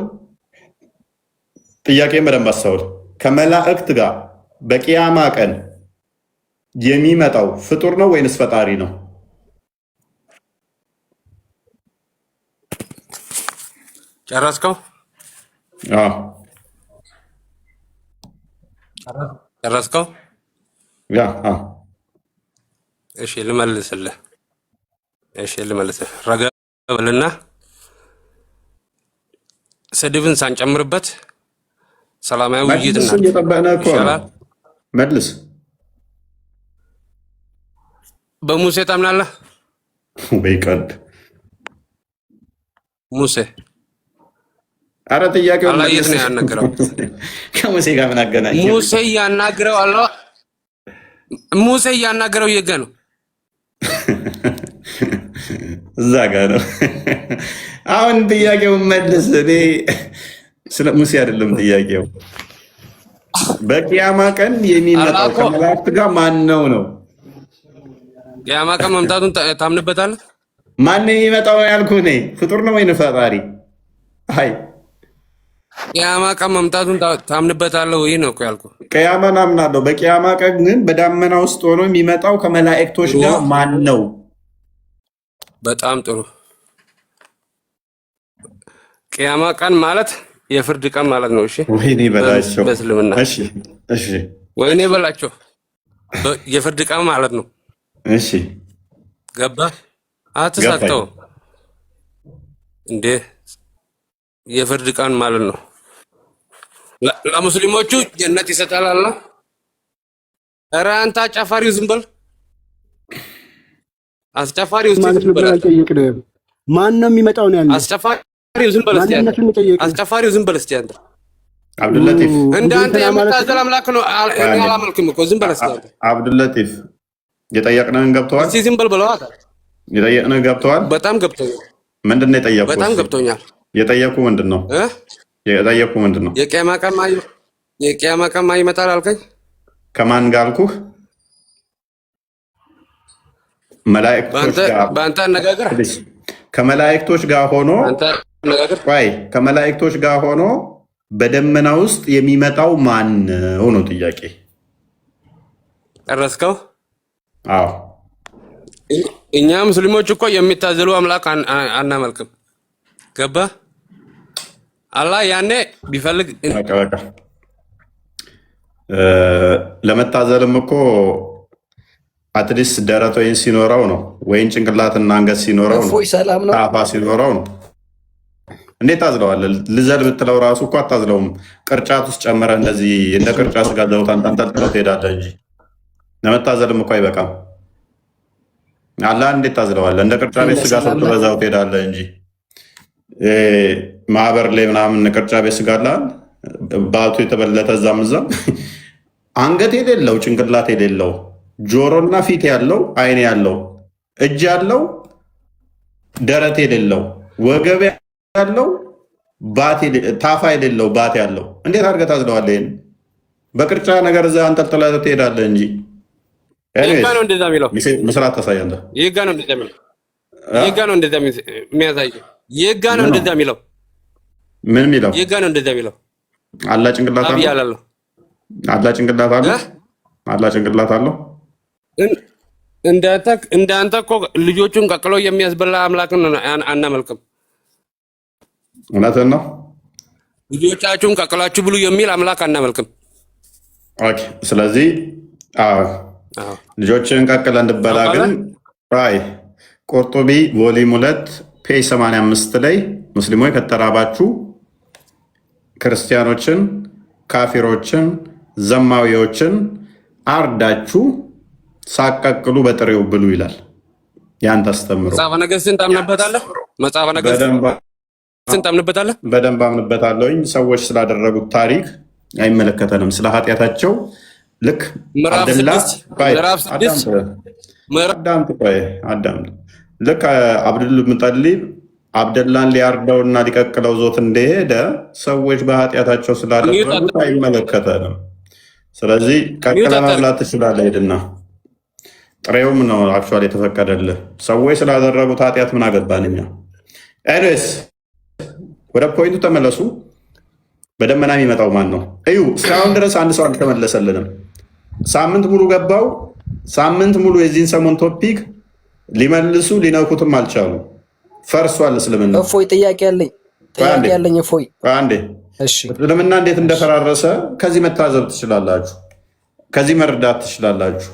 ጥያቄን በደንብ አስተውል። ከመላእክት ጋር በቂያማ ቀን የሚመጣው ፍጡር ነው ወይንስ ፈጣሪ ነው? ጨረስከው? ጨረስከው? እሺ ልመልስልህ። ረጋ በልና ስድብን ሳንጨምርበት ሰላማዊ ውይይት ይሻላል። መልስ። በሙሴ ታምናለህ? ወይ ቀልድ ሙሴ አረ ጥያቄው አላህ የት ነው ያናገረው? ከሙሴ ጋር ምን አገናኘ? ሙሴ ያናገረው አላህ ሙሴ ያናገረው የገ ነው እዛ ጋር ነው። አሁን ጥያቄውን መልስ። እኔ ስለ ሙሴ አይደለም ጥያቄው። በቂያማ ቀን የሚመጣው ከመላእክት ጋር ማን ነው ነው? ቂያማ ቀን መምጣቱን ታምንበታለህ? ማን የሚመጣው ያልኩህ እኔ ፍጡር ነው ወይ ፈጣሪ? አይ ቂያማ ቀን መምጣቱን ታምንበታለህ ወይ ነው ያልኩህ። ቂያማን አምናለሁ። በቂያማ ቀን ግን በዳመና ውስጥ ሆኖ የሚመጣው ከመላእክቶች ጋር ማን ነው? በጣም ጥሩ። ቂያማ ቀን ማለት የፍርድ ቀን ማለት ነው። እሺ ወይኔ በላቸው በእስልምና። እሺ ወይኔ በላቸው የፍርድ ቀን ማለት ነው። እሺ ገባህ? አትሳተው እንዴ? የፍርድ ቀን ማለት ነው። ለሙስሊሞቹ ጀነት ይሰጣል አላህ። ኧረ አንተ አጫፋሪው ዝም በል። አስጨፋሪው ዝም በል። ማን ነው የሚመጣው ነው ያለው? አስጨፋሪው ዝም በል እስቲ አንተ። አስጨፋሪው ዝም በል እስቲ አንተ። አብዱልለጢፍ እንዳንተ የምታዘል አምላክ ነው እኔ አላመልክም እኮ። ዝም በል እስቲ አንተ። አብዱልለጢፍ የጠየቅነህን ገብቶሃል? እስቲ ዝም በል በለው። የጠየቅነህን ገብቶሃል? በጣም ገብቶኛል። ምንድን ነው የጠየቁህ? በጣም ገብቶኛል። የጠየቁህ ምንድን ነው? የጠየቁህ ምንድን ነው? የቂያማ ቀን ይመጣል አልከኝ። ከማን ጋር አልኩህ? መላእክቶች ጋር። በአንተ አነጋገር ከመላእክቶች ጋር ሆኖ ከመላእክቶች ጋር ሆኖ በደመና ውስጥ የሚመጣው ማን ነው ነው ጥያቄ። ጨረስከው? አዎ። እኛ ሙስሊሞች እኮ የሚታዘሉ አምላክ አናመልክም። ገባህ? አላህ ያኔ ቢፈልግ ለመታዘልም እኮ አትሊስት ደረት ወይን ሲኖረው ነው፣ ወይን ጭንቅላትና አንገት ሲኖረው ነው፣ አፋ ሲኖረው ነው። እንዴት ታዝለዋለህ? ልዘል ብትለው ራሱ እኮ አታዝለውም። ቅርጫት ውስጥ ጨምረህ እንደዚህ እንደ ቅርጫት ስጋ ዘውት አንጠልጥለው ትሄዳለህ እንጂ ለመታዘልም እኮ አይበቃም። አላህ እንዴት ታዝለዋለህ? እንደ ቅርጫ ቤት ስጋ ስትበዛው ትሄዳለህ እንጂ ማህበር ላይ ምናምን ቅርጫ ቤት ስጋ አለ ባቱ የተበለተ እዛም እዛም አንገት የሌለው ጭንቅላት የሌለው ጆሮና ፊት ያለው አይን ያለው እጅ ያለው ደረት የሌለው ወገብ ያለው ታፋ የሌለው ባት ያለው እንዴት አድርገህ ታዝለዋለህ? ይሄን በቅርጫ ነገር እዛ አንጠልጥለህ ትሄዳለህ እንጂ ምስራት ታሳያለህ። ይጋ ነው እንደዛ የሚያሳየው። ይጋ ነው እንደዛ የሚለው። ምን የሚለው? ይጋ ነው እንደዛ የሚለው። አላህ ጭንቅላት አለው። አላህ ጭንቅላት አለው። አላህ ጭንቅላት አለው። እንዳንተ እኮ ልጆቹን ቀቅሎ የሚያስበላ አምላክን አናመልክም። እውነትን ነው። ልጆቻችሁን ቀቅላችሁ ብሉ የሚል አምላክ አናመልክም። ስለዚህ ልጆችን ቀቅለ እንድበላ ግን ቁርጡቢ ቮሊም 2 ፔጅ 85 ላይ ሙስሊሞች ከተራባችሁ ክርስቲያኖችን፣ ካፊሮችን፣ ዘማዊዎችን አርዳችሁ ሳቀቅሉ በጥሬው ብሉ ይላል። ያንተ አስተምሮ መጽሐፈ ነገሥትን ታምንበታለህ? መጽሐፈ ነገሥትን ታምንበታለህ? በደንብ አምንበታለሁኝ። ሰዎች ስላደረጉት ታሪክ አይመለከተንም። ስለ ኃጢአታቸው ልክ ልክ አብዱል ሙጠሊብ አብደላን ሊያርደውና ሊቀቅለው ዞት እንደሄደ ሰዎች በኃጢአታቸው ስላደረጉት አይመለከተንም። ስለዚህ ቀቅለ መብላት ትችላለህ። ሄድና ጥሬውም ነው አክቹዋሊ የተፈቀደልህ። ሰዎች ስላደረጉት ኃጢአት ምን አገባን እኛ? ኤኒዌይስ ወደ ፖይንቱ ተመለሱ። በደመና የሚመጣው ማን ነው? እዩ። እስካሁን ድረስ አንድ ሰው አልተመለሰልንም። ሳምንት ሙሉ ገባው። ሳምንት ሙሉ የዚህን ሰሞን ቶፒክ ሊመልሱ ሊነኩትም አልቻሉ። ፈርሷል እስልምና። እፎይ ጥያቄ ያለኝ እፎይ አንዴ እስልምና እንዴት እንደፈራረሰ ከዚህ መታዘብ ትችላላችሁ፣ ከዚህ መረዳት ትችላላችሁ።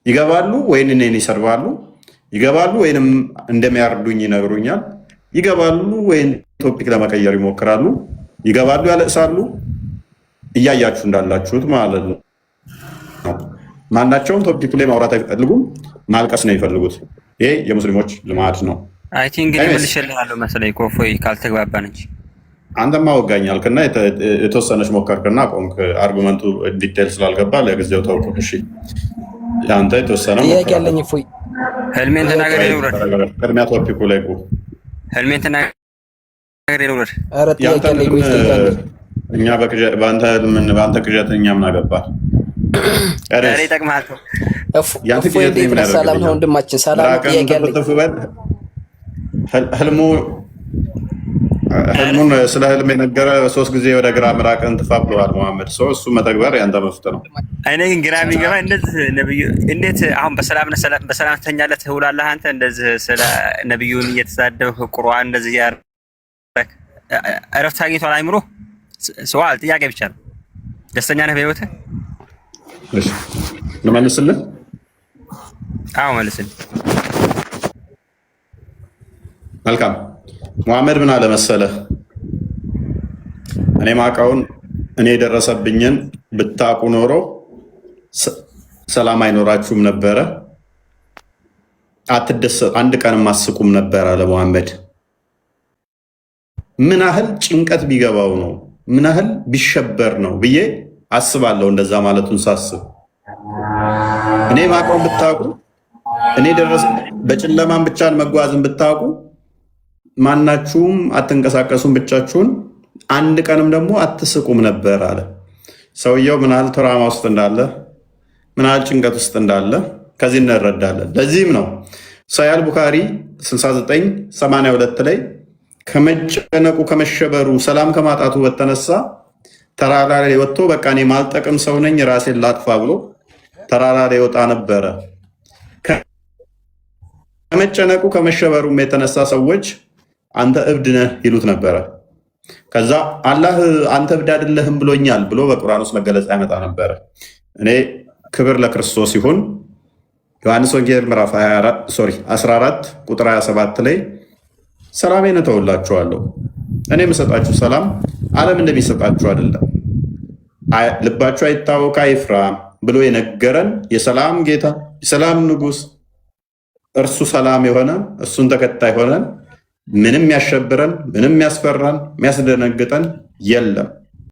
ይገባሉ ወይን እኔን ይሰርባሉ፣ ይገባሉ ወይንም እንደሚያርዱኝ ይነግሩኛል፣ ይገባሉ ወይን ቶፒክ ለመቀየር ይሞክራሉ፣ ይገባሉ ያለቅሳሉ። እያያችሁ እንዳላችሁት ማለት ነው። ማናቸውም ቶፒክ ላይ ማውራት አይፈልጉም፣ ማልቀስ ነው የሚፈልጉት። ይሄ የሙስሊሞች ልማድ ነው። አይ ቲንክ መልሼልሃለሁ መሰለኝ እኮ እፎይ፣ ካልተግባባን እንጂ አንተማ ወጋኝ አልክና የተወሰነች ሞከርክና ቆምክ። አርጉመንቱ ዲቴል ስላልገባ ለጊዜው ተውኩት። እሺ አንተ የተወሰነ ጥያቄ ያለኝ እፎይ፣ ህልሜን ተናገር ይውረድ። ቅድሚያ ቶፒኩ ላይ ህልሜን ተናገር ይውረድ። ኧረ ጥያቄ ያለኝ እኛ በአንተ ቅዠት እኛ ምን አገባህ? ኧረ ይጠቅምሃል። እፎይ እንዴት ነህ? ሰላም ነው ወንድማችን፣ ሰላም ነው። ጥያቄ ያለኝ ህልሙን ስለ ህልም የነገረ 3 ጊዜ ወደ ግራ ምራቅን ትፋ ብለዋል መሐመድ። እሱ መተግበር ያንተ መፍት ነው። እኔ ግን ግራ የሚገባ እንደዚህ ነብዩ እንዴት አሁን በሰላም ተኛለህ ትውላለህ? አንተ እንደዚህ ስለ ነብዩን እየተሳደብህ ቁርአን እንደዚህ ያረክ እረፍት አግኝቷል አይምሮ? ሰዋል ጥያቄ ብቻ ነው። ደስተኛ ነህ በህይወትህ? እሺ ልመልስልህ? አዎ መልስልኝ። መልካም መሐመድ ምን አለ መሰለህ፣ እኔ ማውቀውን እኔ የደረሰብኝን ብታውቁ ኖሮ ሰላም አይኖራችሁም ነበረ፣ አትደሰት፣ አንድ ቀንም አስቁም ነበር አለ መሐመድ። ምን ያህል ጭንቀት ቢገባው ነው፣ ምን ያህል ቢሸበር ነው ብዬ አስባለሁ። እንደዛ ማለቱን ሳስብ እኔ ማውቀውን ብታውቁ፣ እኔ በጨለማን ብቻን መጓዝን ብታውቁ ማናችሁም አትንቀሳቀሱም ብቻችሁን፣ አንድ ቀንም ደግሞ አትስቁም ነበር አለ። ሰውየው ምን ያህል ትራማ ውስጥ እንዳለ፣ ምን ያህል ጭንቀት ውስጥ እንዳለ ከዚህ እንረዳለን። ለዚህም ነው ሰሒህ ቡኻሪ 6982 ላይ ከመጨነቁ ከመሸበሩ ሰላም ከማጣቱ በተነሳ ተራራ ላይ ወጥቶ በቃ እኔ ማልጠቅም ሰው ነኝ ራሴን ላጥፋ ብሎ ተራራ ላይ ወጣ ነበረ። ከመጨነቁ ከመሸበሩም የተነሳ ሰዎች አንተ እብድ ነህ ይሉት ነበረ። ከዛ አላህ አንተ እብድ አይደለህም ብሎኛል ብሎ በቁርአን ውስጥ መገለጫ ያመጣ ነበረ። እኔ ክብር ለክርስቶስ ይሁን። ዮሐንስ ወንጌል ምዕራፍ 14 ቁጥር 27 ላይ ሰላሜን እተውላችኋለሁ፣ እኔ የምሰጣችሁ ሰላም ዓለም እንደሚሰጣችሁ አይደለም፣ ልባችሁ አይታወክ አይፍራ ብሎ የነገረን የሰላም ጌታ የሰላም ንጉሥ እርሱ ሰላም የሆነ እሱን ተከታይ ሆነን ምንም ያሸብረን ምንም ያስፈራን የሚያስደነግጠን የለም።